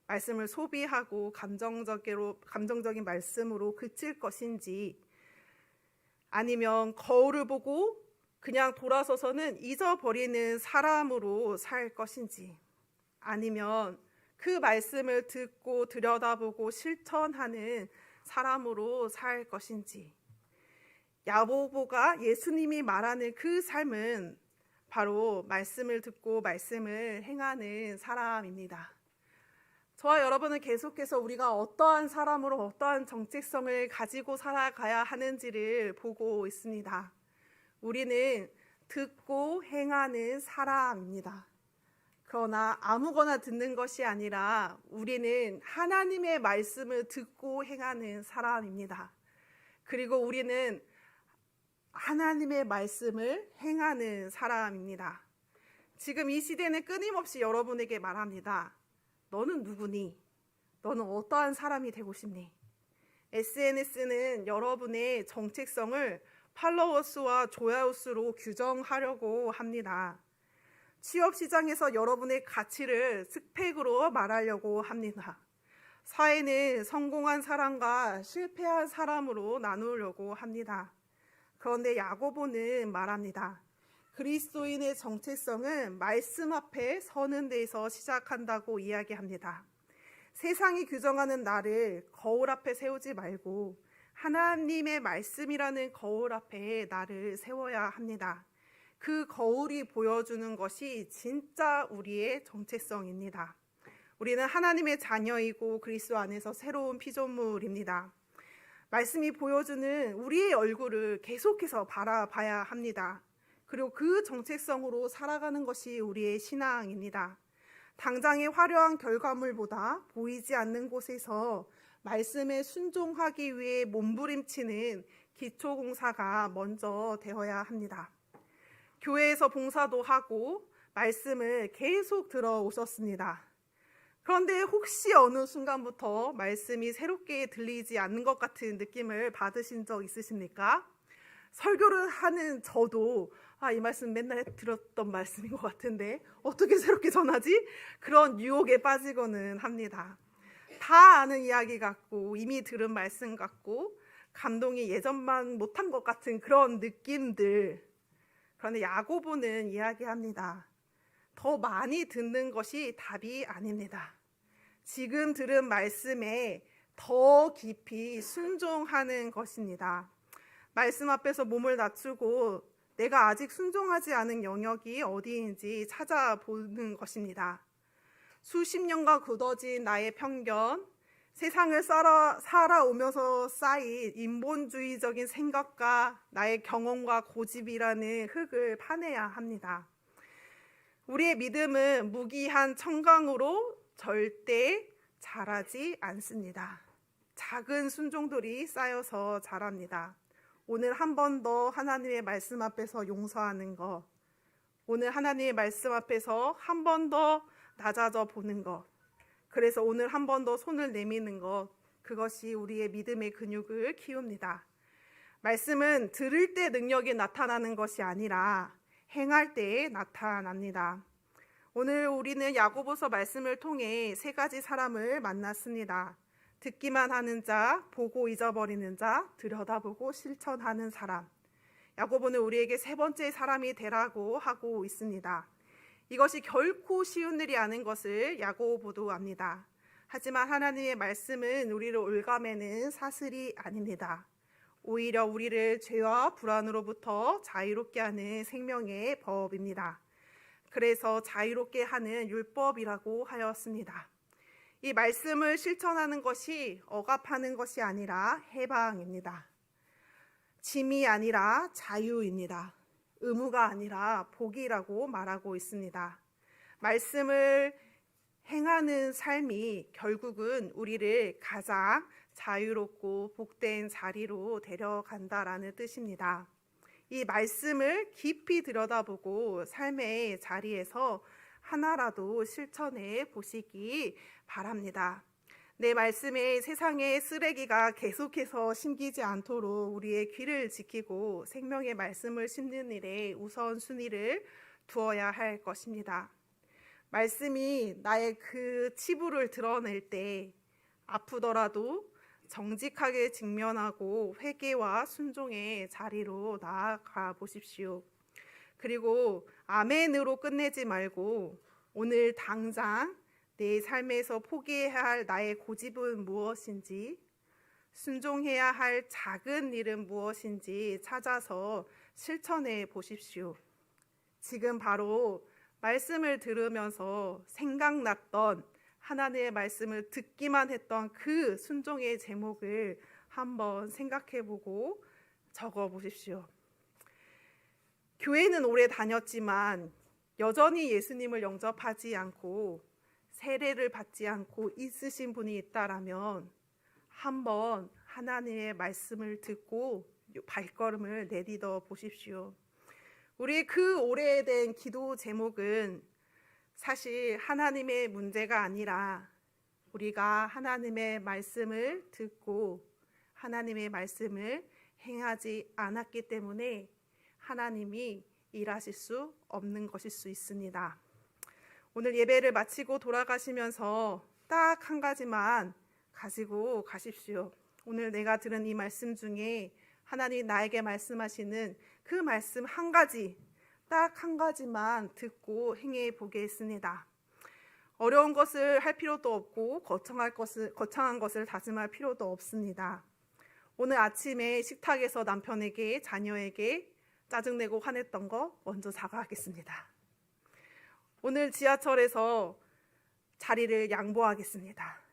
말씀을 소비하고 감정적인 말씀으로 그칠 것인지, 아니면 거울을 보고 그냥 돌아서서는 잊어버리는 사람으로 살 것인지, 아니면 그 말씀을 듣고 들여다보고 실천하는 사람으로 살 것인지. 야고보가 예수님이 말하는 그 삶은 바로 말씀을 듣고 말씀을 행하는 사람입니다. 저와 여러분은 계속해서 우리가 어떠한 사람으로 어떠한 정체성을 가지고 살아가야 하는지를 보고 있습니다. 우리는 듣고 행하는 사람입니다. 그러나 아무거나 듣는 것이 아니라 우리는 하나님의 말씀을 듣고 행하는 사람입니다. 그리고 우리는 하나님의 말씀을 행하는 사람입니다. 지금 이 시대는 끊임없이 여러분에게 말합니다. 너는 누구니? 너는 어떠한 사람이 되고 싶니? SNS는 여러분의 정체성을 팔로워 수와 조회수 수로 규정하려고 합니다. 취업 시장에서 여러분의 가치를 스펙으로 말하려고 합니다. 사회는 성공한 사람과 실패한 사람으로 나누려고 합니다. 그런데 야고보는 말합니다. 그리스도인의 정체성은 말씀 앞에 서는 데에서 시작한다고 이야기합니다. 세상이 규정하는 나를 거울 앞에 세우지 말고 하나님의 말씀이라는 거울 앞에 나를 세워야 합니다. 그 거울이 보여주는 것이 진짜 우리의 정체성입니다. 우리는 하나님의 자녀이고 그리스도 안에서 새로운 피조물입니다. 말씀이 보여주는 우리의 얼굴을 계속해서 바라봐야 합니다. 그리고 그 정체성으로 살아가는 것이 우리의 신앙입니다. 당장의 화려한 결과물보다 보이지 않는 곳에서 말씀에 순종하기 위해 몸부림치는 기초공사가 먼저 되어야 합니다. 교회에서 봉사도 하고 말씀을 계속 들어오셨습니다. 그런데 혹시 어느 순간부터 말씀이 새롭게 들리지 않는 것 같은 느낌을 받으신 적 있으십니까? 설교를 하는 저도 이 말씀 맨날 들었던 말씀인 것 같은데 어떻게 새롭게 전하지? 그런 유혹에 빠지고는 합니다. 다 아는 이야기 같고 이미 들은 말씀 같고 감동이 예전만 못한 것 같은 그런 느낌들. 그런데 야고보는 이야기합니다. 더 많이 듣는 것이 답이 아닙니다. 지금 들은 말씀에 더 깊이 순종하는 것입니다. 말씀 앞에서 몸을 낮추고 내가 아직 순종하지 않은 영역이 어디인지 찾아보는 것입니다. 수십 년간 굳어진 나의 편견, 세상을 살아오면서 쌓인 인본주의적인 생각과 나의 경험과 고집이라는 흙을 파내야 합니다. 우리의 믿음은 무기한 청강으로 절대 자라지 않습니다. 작은 순종들이 쌓여서 자랍니다. 오늘 한 번 더 하나님의 말씀 앞에서 용서하는 것, 오늘 하나님의 말씀 앞에서 한 번 더 낮아져 보는 것, 그래서 오늘 한 번 더 손을 내미는 것, 그것이 우리의 믿음의 근육을 키웁니다. 말씀은 들을 때 능력이 나타나는 것이 아니라 행할 때에 나타납니다. 오늘 우리는 야고보서 말씀을 통해 세 가지 사람을 만났습니다. 듣기만 하는 자, 보고 잊어버리는 자, 들여다보고 실천하는 사람. 야고보는 우리에게 세 번째 사람이 되라고 하고 있습니다. 이것이 결코 쉬운 일이 아닌 것을 야고보도 압니다. 하지만 하나님의 말씀은 우리를 올가매는 사슬이 아닙니다. 오히려 우리를 죄와 불안으로부터 자유롭게 하는 생명의 법입니다. 그래서 자유롭게 하는 율법이라고 하였습니다. 이 말씀을 실천하는 것이 억압하는 것이 아니라 해방입니다. 짐이 아니라 자유입니다. 의무가 아니라 복이라고 말하고 있습니다. 말씀을 행하는 삶이 결국은 우리를 가장 자유롭고 복된 자리로 데려간다라는 뜻입니다. 이 말씀을 깊이 들여다보고 삶의 자리에서 하나라도 실천해 보시기 바랍니다. 내 말씀에 세상의 쓰레기가 계속해서 심기지 않도록 우리의 귀를 지키고 생명의 말씀을 심는 일에 우선순위를 두어야 할 것입니다. 말씀이 나의 그 치부를 드러낼 때 아프더라도 정직하게 직면하고 회개와 순종의 자리로 나아가 보십시오. 그리고 아멘으로 끝내지 말고 오늘 당장 내 삶에서 포기해야 할 나의 고집은 무엇인지, 순종해야 할 작은 일은 무엇인지 찾아서 실천해 보십시오. 지금 바로 말씀을 들으면서 생각났던 하나님의 말씀을 듣기만 했던 그 순종의 제목을 한번 생각해 보고 적어 보십시오. 교회는 오래 다녔지만 여전히 예수님을 영접하지 않고 세례를 받지 않고 있으신 분이 있다라면 한번 하나님의 말씀을 듣고 발걸음을 내딛어 보십시오. 우리의 그 오래된 기도 제목은 사실 하나님의 문제가 아니라 우리가 하나님의 말씀을 듣고 하나님의 말씀을 행하지 않았기 때문에 하나님이 일하실 수 없는 것일 수 있습니다. 오늘 예배를 마치고 돌아가시면서 딱 한 가지만 가지고 가십시오. 오늘 내가 들은 이 말씀 중에 하나님 나에게 말씀하시는 그 말씀 한 가지, 딱 한 가지만 듣고 행해 보겠습니다. 어려운 것을 할 필요도 없고 거창한 것을 다짐할 필요도 없습니다. 오늘 아침에 식탁에서 남편에게 자녀에게 짜증내고 화냈던 거 먼저 사과하겠습니다. 오늘 지하철에서 자리를 양보하겠습니다.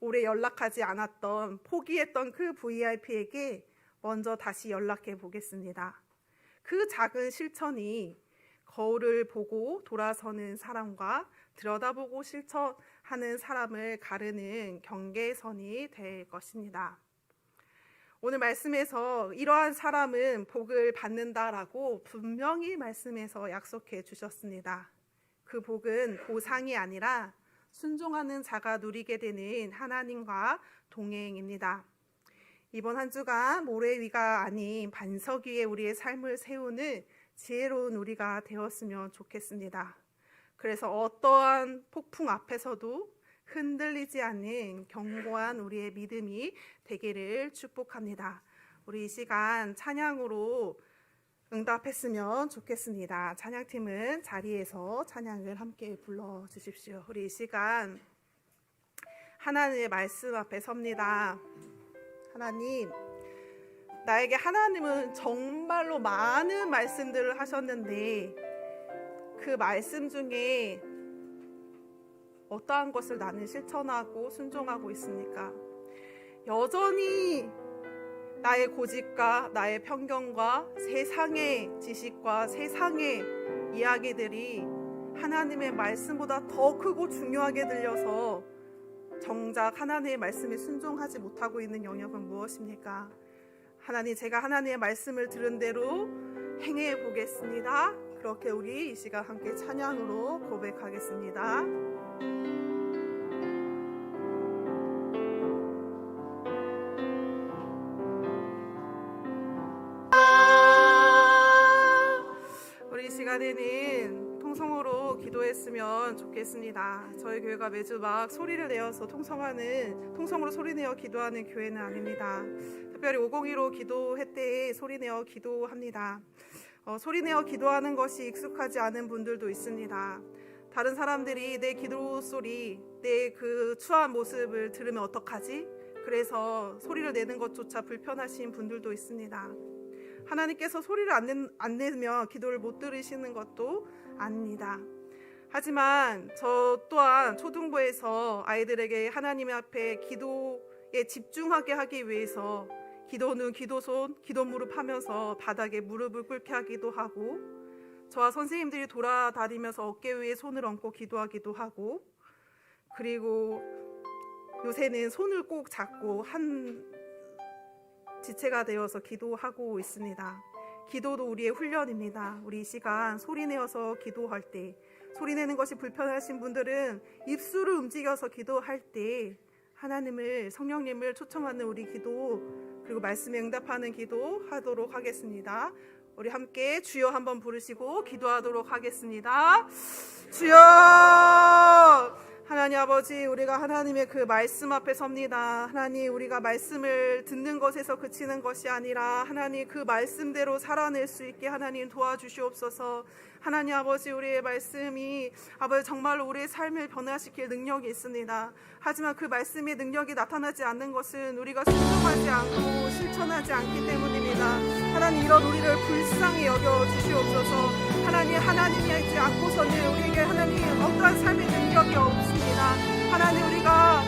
오래 연락하지 않았던 포기했던 그 VIP에게 먼저 다시 연락해 보겠습니다. 그 작은 실천이 거울을 보고 돌아서는 사람과 들여다보고 실천하는 사람을 가르는 경계선이 될 것입니다. 오늘 말씀에서 이러한 사람은 복을 받는다라고 분명히 말씀에서 약속해 주셨습니다. 그 복은 보상이 아니라 순종하는 자가 누리게 되는 하나님과 동행입니다. 이번 한 주간 모래 위가 아닌 반석 위에 우리의 삶을 세우는 지혜로운 우리가 되었으면 좋겠습니다. 그래서 어떠한 폭풍 앞에서도 흔들리지 않는 견고한 우리의 믿음이 되기를 축복합니다. 우리 이 시간 찬양으로 응답했으면 좋겠습니다. 찬양팀은 자리에서 찬양을 함께 불러주십시오. 우리 이 시간 하나님의 말씀 앞에 섭니다. 하나님, 나에게 하나님은 정말로 많은 말씀들을 하셨는데 그 말씀 중에 어떠한 것을 나는 실천하고 순종하고 있습니까? 여전히 나의 고집과 나의 편견과 세상의 지식과 세상의 이야기들이 하나님의 말씀보다 더 크고 중요하게 들려서 정작 하나님의 말씀에 순종하지 못하고 있는 영역은 무엇입니까? 하나님, 제가 하나님의 말씀을 들은 대로 행해 보겠습니다. 그렇게 우리 이 시간 함께 찬양으로 고백하겠습니다. 우리 이 시간에는 통성으로 기도했으면 좋겠습니다. 저희 교회가 매주 막 소리를 내어서 통성으로 소리내어 기도하는 교회는 아닙니다. 특별히 502로 기도회 때 소리내어 기도합니다. 소리내어 기도하는 것이 익숙하지 않은 분들도 있습니다. 다른 사람들이 내 기도 소리, 내 그 추한 모습을 들으면 어떡하지? 그래서 소리를 내는 것조차 불편하신 분들도 있습니다. 하나님께서 소리를 안 내면 기도를 못 들으시는 것도 아닙니다. 하지만 저 또한 초등부에서 아이들에게 하나님 앞에 기도에 집중하게 하기 위해서 기도는 기도손, 기도 무릎 하면서 바닥에 무릎을 꿇게 하기도 하고, 저와 선생님들이 돌아다니면서 어깨 위에 손을 얹고 기도하기도 하고, 그리고 요새는 손을 꼭 잡고 한 지체가 되어서 기도하고 있습니다. 기도도 우리의 훈련입니다. 우리 이 시간 소리내어서 기도할 때, 소리내는 것이 불편하신 분들은 입술을 움직여서 기도할 때 하나님을, 성령님을 초청하는 우리 기도, 그리고 말씀에 응답하는 기도 하도록 하겠습니다. 우리 함께 주여 한번 부르시고 기도하도록 하겠습니다. 주여, 하나님 아버지, 우리가 하나님의 그 말씀 앞에 섭니다. 하나님, 우리가 말씀을 듣는 것에서 그치는 것이 아니라 하나님 그 말씀대로 살아낼 수 있게 하나님 도와주시옵소서. 하나님 아버지, 우리의 말씀이 아버지 정말로 우리의 삶을 변화시킬 능력이 있습니다. 하지만 그 말씀의 능력이 나타나지 않는 것은 우리가 순종하지 않고 실천하지 않기 때문입니다. 하나님, 이런 우리를 불쌍히 여겨 주시옵소서. 하나님, 하나님이지 않고서는 우리에게 하나님 어떠한 삶의 능력이 없습니다. 하나님, 우리가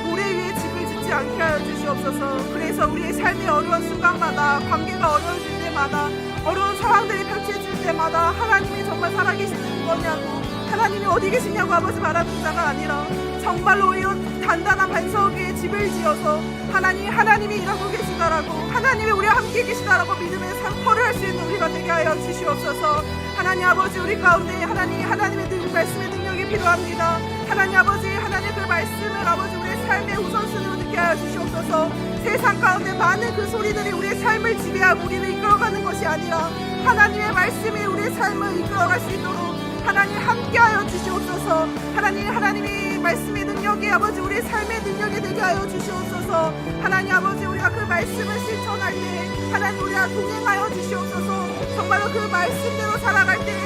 모래 위에 집을 짓지 않게 하여 주시옵소서. 그래서 우리의 삶의 어려운 순간마다, 관계가 어려워질 때마다, 어려운 상황들이 펼쳐질 때마다 하나님이 정말 살아계시는 거냐고, 하나님이 어디 계시냐고 아버지 말하는 자가 아니라 정말로 이런 단단한 반석 위에 집을 지어서 하나님이 일하고 계시다라고, 하나님이 우리와 함께 계시다라고 믿음의 상포를 할 수 있는 우리가 되게 하여 주시옵소서. 하나님 아버지, 우리 가운데 하나님의 말씀의 능력이 필요합니다. 하나님 아버지, 하나님 그 말씀을 아버지 우리의 삶의 우선순위로 듣게 하여 주시옵소서. 세상 가운데 많은 그 소리들이 우리의 삶을 지배하고 우리를 이끌어가는 것이 아니라 하나님의 말씀이 우리의 삶을 이끌어갈 수 있도록 하나님 함께하여 주시옵소서. 하나님이 말씀의 능력이 아버지 우리의 삶의 능력이 되게 하여 주시옵소서. 하나님 아버지, 우리가 그 말씀을 실천할 때 하나님 우리와 동행하여 주시옵소서. 정말로 그 말씀대로 살아갈 때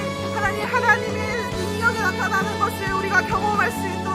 하나님의 능력이 나타나는 것을 우리가 경험할 수 있도록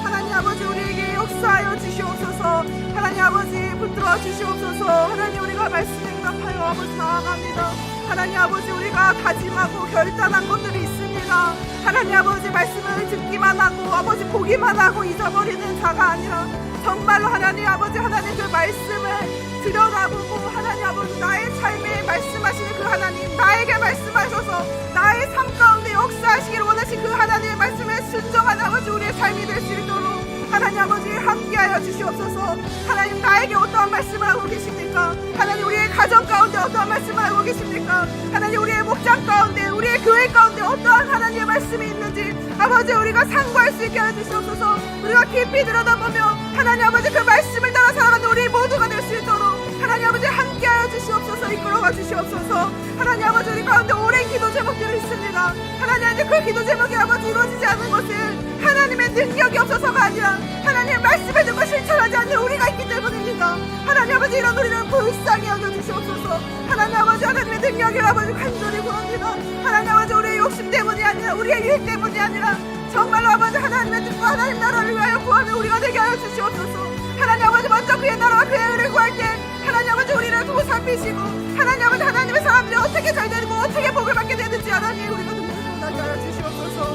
하나님 아버지 우리에게 역사하여 주시옵소서. 하나님 아버지 붙들어 주시옵소서. 하나님, 우리가 말씀에 응답하여 아버지 나아갑니다. 하나님 아버지, 우리가 다짐하고 결단한 것들이 있습니다. 하나님 아버지, 말씀을 듣기만 하고 아버지 보기만 하고 잊어버리는 자가 아니라 정말로 하나님 아버지, 하나님 그 말씀을 들여다보고 하나님 아버지 나의 삶에 말씀하시는 그 하나님, 나에게 말씀하셔서 나의 삶 가운데 역사하시기를 원하신 그 하나님의 말씀에 순종한 아버지 우리의 삶이 될 수 있도록 하나님 아버지 함께하여 주시옵소서. 하나님, 나에게 어떠한 말씀을 하고 계십니까? 하나님, 우리의 가정 가운데 어떠한 말씀을 하고 계십니까? 하나님, 우리의 목장 가운데, 우리의 교회 가운데 어떠한 하나님의 말씀이 있는지 아버지 우리가 상고할 수 있게 하여 주시옵소서. 우리가 깊이 들여다보며 하나님 아버지 그 말씀을 따라 살아가는 우리 모두가 될 수 있도록 하나님 아버지 함께하여 주시옵소서. 이끌어가 주시옵소서. 하나님 아버지, 우리 가운데 오랜 기도 제목들이 있습니다. 하나님, 그 기도 제목이 아버지 이루어지지 않는 것은 하나님의 능력이 없어서가 아니라 하나님의 말씀을 듣고 실천하지 않는 우리가 있기 때문입니다. 하나님 아버지, 이런 우리를 불쌍히 여겨주시옵소서. 하나님 아버지, 하나님의 능력을 아버지 간절히 구합니다. 하나님 아버지, 우리의 욕심 때문이 아니라 우리의 일 때문이 아니라 정말로 아버지 하나님의 뜻과 하나님 나라를 위하여 구하는 우리가 되게 하여 주시옵소서. 하나님 아버지, 먼저 그의 나라와 그의 의를 구할 때 하나님 아버지 우리를 보살피시고 하나님 아버지, 하나님의 사람들이 어떻게 잘 되고 어떻게 복을 받게 되는지 하나님 우리가 능력을 나게 하여 주시옵소서.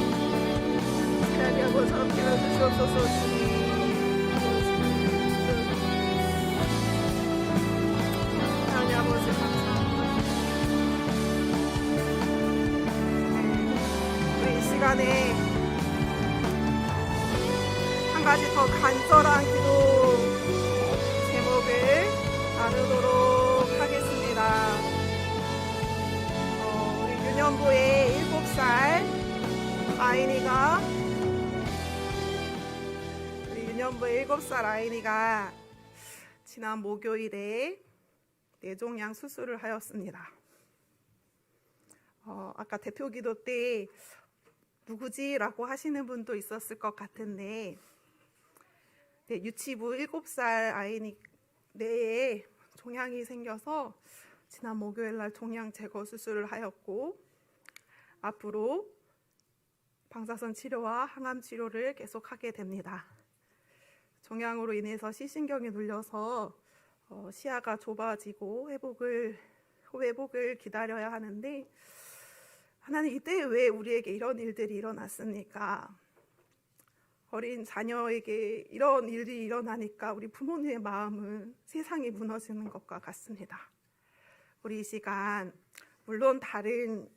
하나님 아버지 함께 하여 주시옵소서. 하나님 아버지 감사합니다. 우리 이 시간에 한 가지 더 간절한 기도 제목을 나누도록 하겠습니다. 우리 유년부의 7살 아이니가 지난 목요일에 뇌종양 수술을 하였습니다. 아까 대표 기도 때 누구지? 라고 하시는 분도 있었을 것 같은데, 유치부 7살 아이 뇌에 종양이 생겨서 지난 목요일날 종양 제거 수술을 하였고, 앞으로 방사선 치료와 항암 치료를 계속하게 됩니다. 종양으로 인해서 시신경이 눌려서 시야가 좁아지고 회복을 기다려야 하는데, 하나님, 이때 왜 우리에게 이런 일들이 일어났습니까? 어린 자녀에게 이런 일이 일어나니까 우리 부모님의 마음은 세상이 무너지는 것과 같습니다. 우리 이 시간 물론 다른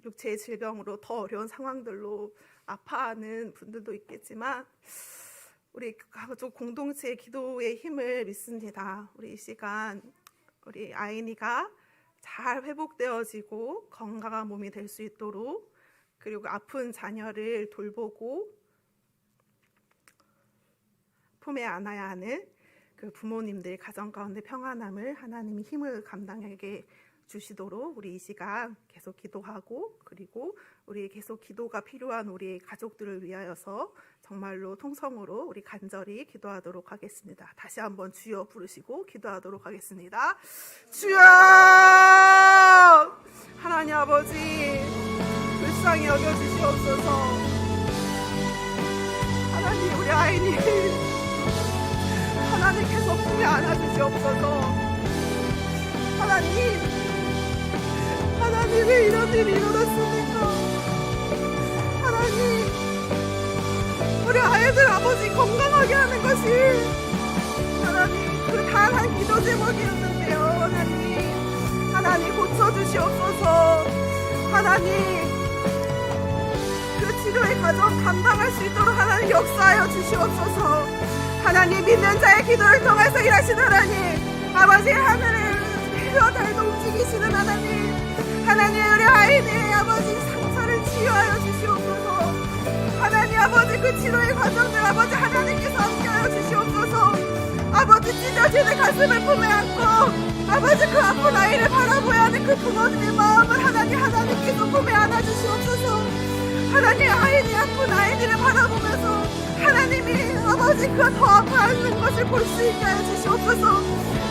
육체의 질병으로 더 어려운 상황들로 아파하는 분들도 있겠지만 우리 가족 공동체의 기도의 힘을 믿습니다. 우리 이 시간 우리 아이니가 잘 회복되어지고 건강한 몸이 될 수 있도록, 그리고 아픈 자녀를 돌보고 품에 안아야 하는 그 부모님들 가정 가운데 평안함을 하나님이 힘을 감당하게 주시도록 우리 이 시간 계속 기도하고, 그리고 우리 계속 기도가 필요한 우리 가족들을 위하여서 정말로 통성으로 우리 간절히 기도하도록 하겠습니다. 다시 한번 주여 부르시고 기도하도록 하겠습니다. 주여! 하나님 아버지, 불쌍히 여겨주시옵소서. 하나님, 우리 아이님 하나님께서 품에 안아주시옵소서. 하나님 왜 이런 일이 일어났습니까? 하나님, 우리 아이들 아버지 건강하게 하는 것이 하나님 그 단 한 기도 제목이었는데요. 하나님 고쳐주시옵소서. 하나님 그 치료의 과정 감당할 수 있도록 하나님 역사하여 주시옵소서. 하나님, 믿는 자의 기도를 통해서 일하시는 하나님, 아버지 하늘을 해와 달도 움직이시는 하나님, 우리 아이들의 아버지 상처를 치유하여 주시옵소서. 하나님 아버지, 그 치료의 과정들 아버지 하나님께서 함께하여 주시옵소서. 아버지, 찢어지는 가슴을 품에 안고 아버지 그 아픈 아이를 바라보야 하는 그 부모님의 마음을 하나님께서 품에 안아주시옵소서. 하나님, 아픈 아이들을 바라보면서 하나님이 아버지 그 더 아파하는 것을 볼 수 있게 하여 주시옵소서.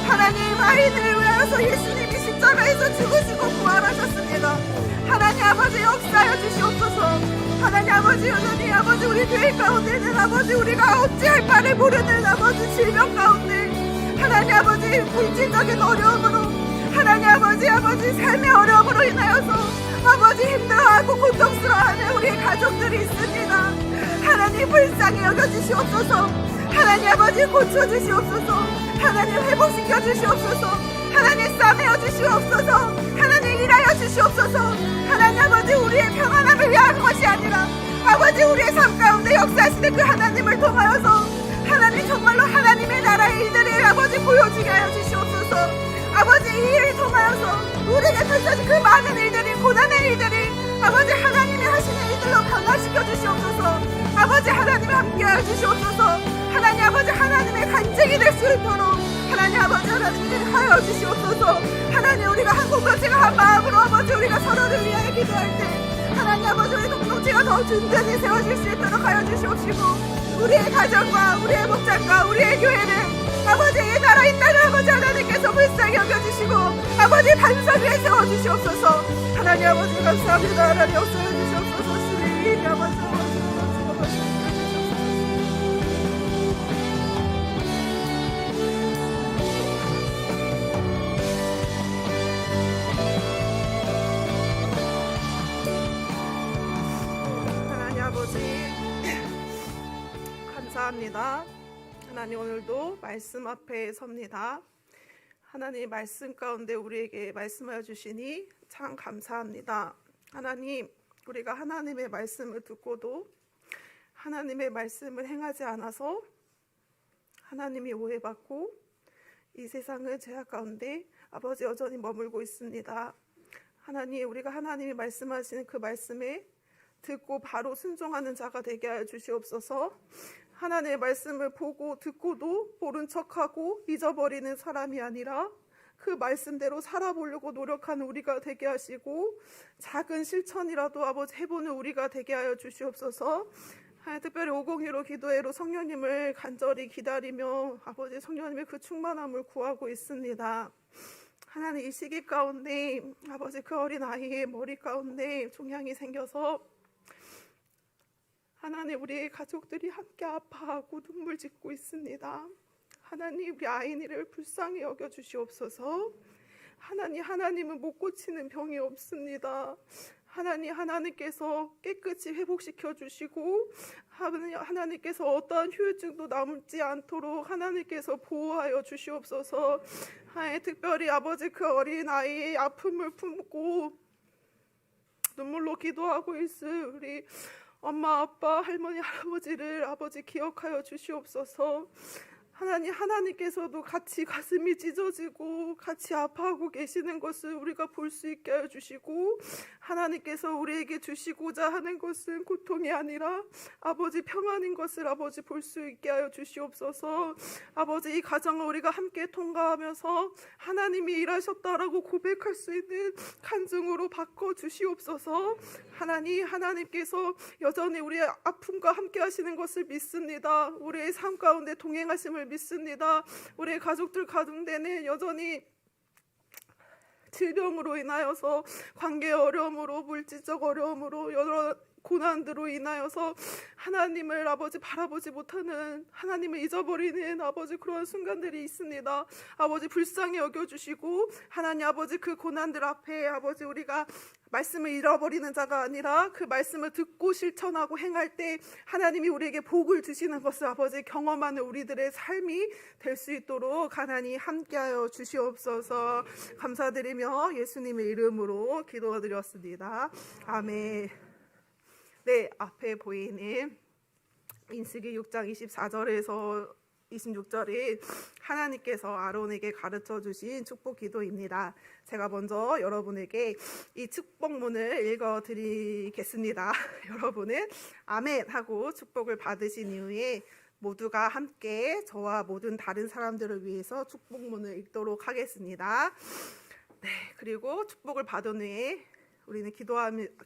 하나님, 아이들을 위하여서 예수님이 십자가에서 죽으시고 부활하셨습니다. 하나님 아버지, 역사하여 주시옵소서. 하나님 아버지, 우리 교회 가운데는 아버지 우리가 어찌할 바를 모르는 아버지 질병 가운데 하나님 아버지 물질적인 어려움으로 하나님 아버지 삶의 어려움으로 인하여서 아버지 힘들어하고 고통스러워하는 우리 가족들이 있습니다. 하나님, 불쌍히 여겨주시옵소서. 하나님 아버지, 고쳐주시옵소서. 하나님, 회복시켜 주시옵소서. 하나님, 싸매어 주시옵소서. 하나님, 일하여 주시옵소서. 하나님 아버지, 우리의 평안함을 위한 것이 아니라 아버지 우리의 삶 가운데 역사하시는 그 하나님을 통하여서 하나님 정말로 하나님의 나라의 일들을 아버지 보여주게 하여 주시옵소서. 아버지, 이 일을 통하여서 우리에게 펼쳐진 그 많은 일들이, 고난의 일들이 아버지 하나님이 하시는 일들로 변화시켜 주시옵소서. 아버지 하나님이 함께하여 주시옵소서. 하나님 아버지, 하나님의 간증이 될 수 있도록 하나님 아버지 하나님이 하여 주시옵소서. 하나님, 우리가 한 공동체가 한 마음으로 아버지 우리가 서로를 위하여 기도할 때 하나님 아버지 우리 공동체가 더 든든히 세워질 수 있도록 하여 주시옵시고, 우리의 가정과 우리의 목장과 우리의 교회를 아버지 이 나라 이 땅을 아버지 하나님께서 불쌍히 여겨주시고 아버지 반석 위에 세워주시옵소서. 하나님 아버지 감사합니다. 하나님 역사해 주시옵소서. 주님 아버지 감사합니다. 하나님, 오늘도 말씀 앞에 섭니다. 하나님, 말씀 가운데 우리에게 말씀하여 주시니 참 감사합니다. 하나님, 우리가 하나님의 말씀을 듣고도 하나님의 말씀을 행하지 않아서 하나님이 오해받고 이 세상의 죄악 가운데 아버지 여전히 머물고 있습니다. 하나님, 우리가 하나님이 말씀하시는 그 말씀에 듣고 바로 순종하는 자가 되게 하여 주시옵소서. 하나님의 말씀을 보고 듣고도 모른 척하고 잊어버리는 사람이 아니라 그 말씀대로 살아보려고 노력하는 우리가 되게 하시고, 작은 실천이라도 아버지 해보는 우리가 되게 하여 주시옵소서. 특별히 501호 기도회로 성령님을 간절히 기다리며 아버지 성령님의 그 충만함을 구하고 있습니다. 하나님, 이 시기 가운데 아버지 그 어린 아이의 머리 가운데 종양이 생겨서 하나님, 우리의 가족들이 함께 아파하고 눈물 짓고 있습니다. 하나님, 우리 아이니를 불쌍히 여겨주시옵소서. 하나님은 못 고치는 병이 없습니다. 하나님께서 깨끗이 회복시켜 주시고 하나님께서 어떠한 후유증도 남지 않도록 하나님께서 보호하여 주시옵소서. 특별히 아버지 그 어린 아이의 아픔을 품고 눈물로 기도하고 있을 우리 엄마, 아빠, 할머니, 할아버지를 아버지 기억하여 주시옵소서. 하나님께서도 같이 가슴이 찢어지고 같이 아파하고 계시는 것을 우리가 볼 수 있게 하여 주시고, 하나님께서 우리에게 주시고자 하는 것은 고통이 아니라 아버지 평안인 것을 아버지 볼 수 있게 하여 주시옵소서. 아버지, 이 가정을 우리가 함께 통과하면서 하나님이 일하셨다라고 고백할 수 있는 간증으로 바꿔 주시옵소서. 하나님께서 여전히 우리의 아픔과 함께 하시는 것을 믿습니다. 우리의 삶 가운데 동행하심을 믿습니다. 우리의 가족들 가운데는 여전히 질병으로 인하여서, 관계 어려움으로, 물질적 어려움으로, 여러 고난들로 인하여서 하나님을 아버지 바라보지 못하는, 하나님을 잊어버리는 아버지 그런 순간들이 있습니다. 아버지 불쌍히 여겨주시고, 하나님 아버지 그 고난들 앞에 아버지 우리가 말씀을 잃어버리는 자가 아니라 그 말씀을 듣고 실천하고 행할 때 하나님이 우리에게 복을 주시는 것을 아버지 경험하는 우리들의 삶이 될 수 있도록 하나님 함께하여 주시옵소서. 감사드리며 예수님의 이름으로 기도드렸습니다. 아멘. 네, 앞에 보이는 민수기 6장 24절에서 26절이 하나님께서 아론에게 가르쳐 주신 축복 기도입니다. 제가 먼저 여러분에게 이 축복문을 읽어 드리겠습니다. 여러분은 아멘 하고 축복을 받으신 이후에 모두가 함께 저와 모든 다른 사람들을 위해서 축복문을 읽도록 하겠습니다. 네, 그리고 축복을 받은 후에 우리는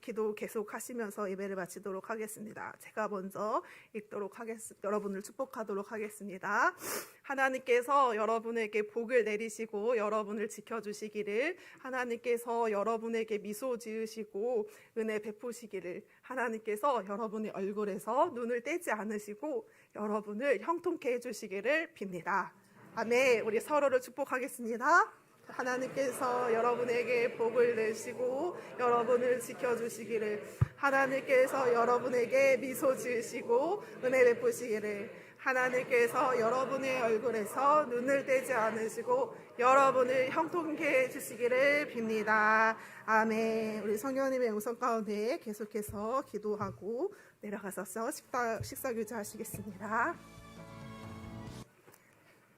기도 계속 하시면서 예배를 마치도록 하겠습니다. 제가 먼저 읽도록 하겠습니다. 여러분을 축복하도록 하겠습니다. 하나님께서 여러분에게 복을 내리시고 여러분을 지켜주시기를, 하나님께서 여러분에게 미소 지으시고 은혜 베푸시기를, 하나님께서 여러분의 얼굴에서 눈을 떼지 않으시고 여러분을 형통케 해주시기를 빕니다. 아멘. 우리 서로를 축복하겠습니다. 하나님께서 여러분에게 복을 내시고 여러분을 지켜주시기를, 하나님께서 여러분에게 미소 지으시고 은혜 베푸시기를, 하나님께서 여러분의 얼굴에서 눈을 떼지 않으시고 여러분을 형통케 해주시기를 빕니다. 아멘. 우리 성령님의 음성 가운데 계속해서 기도하고 내려가서 식사 규제하시겠습니다.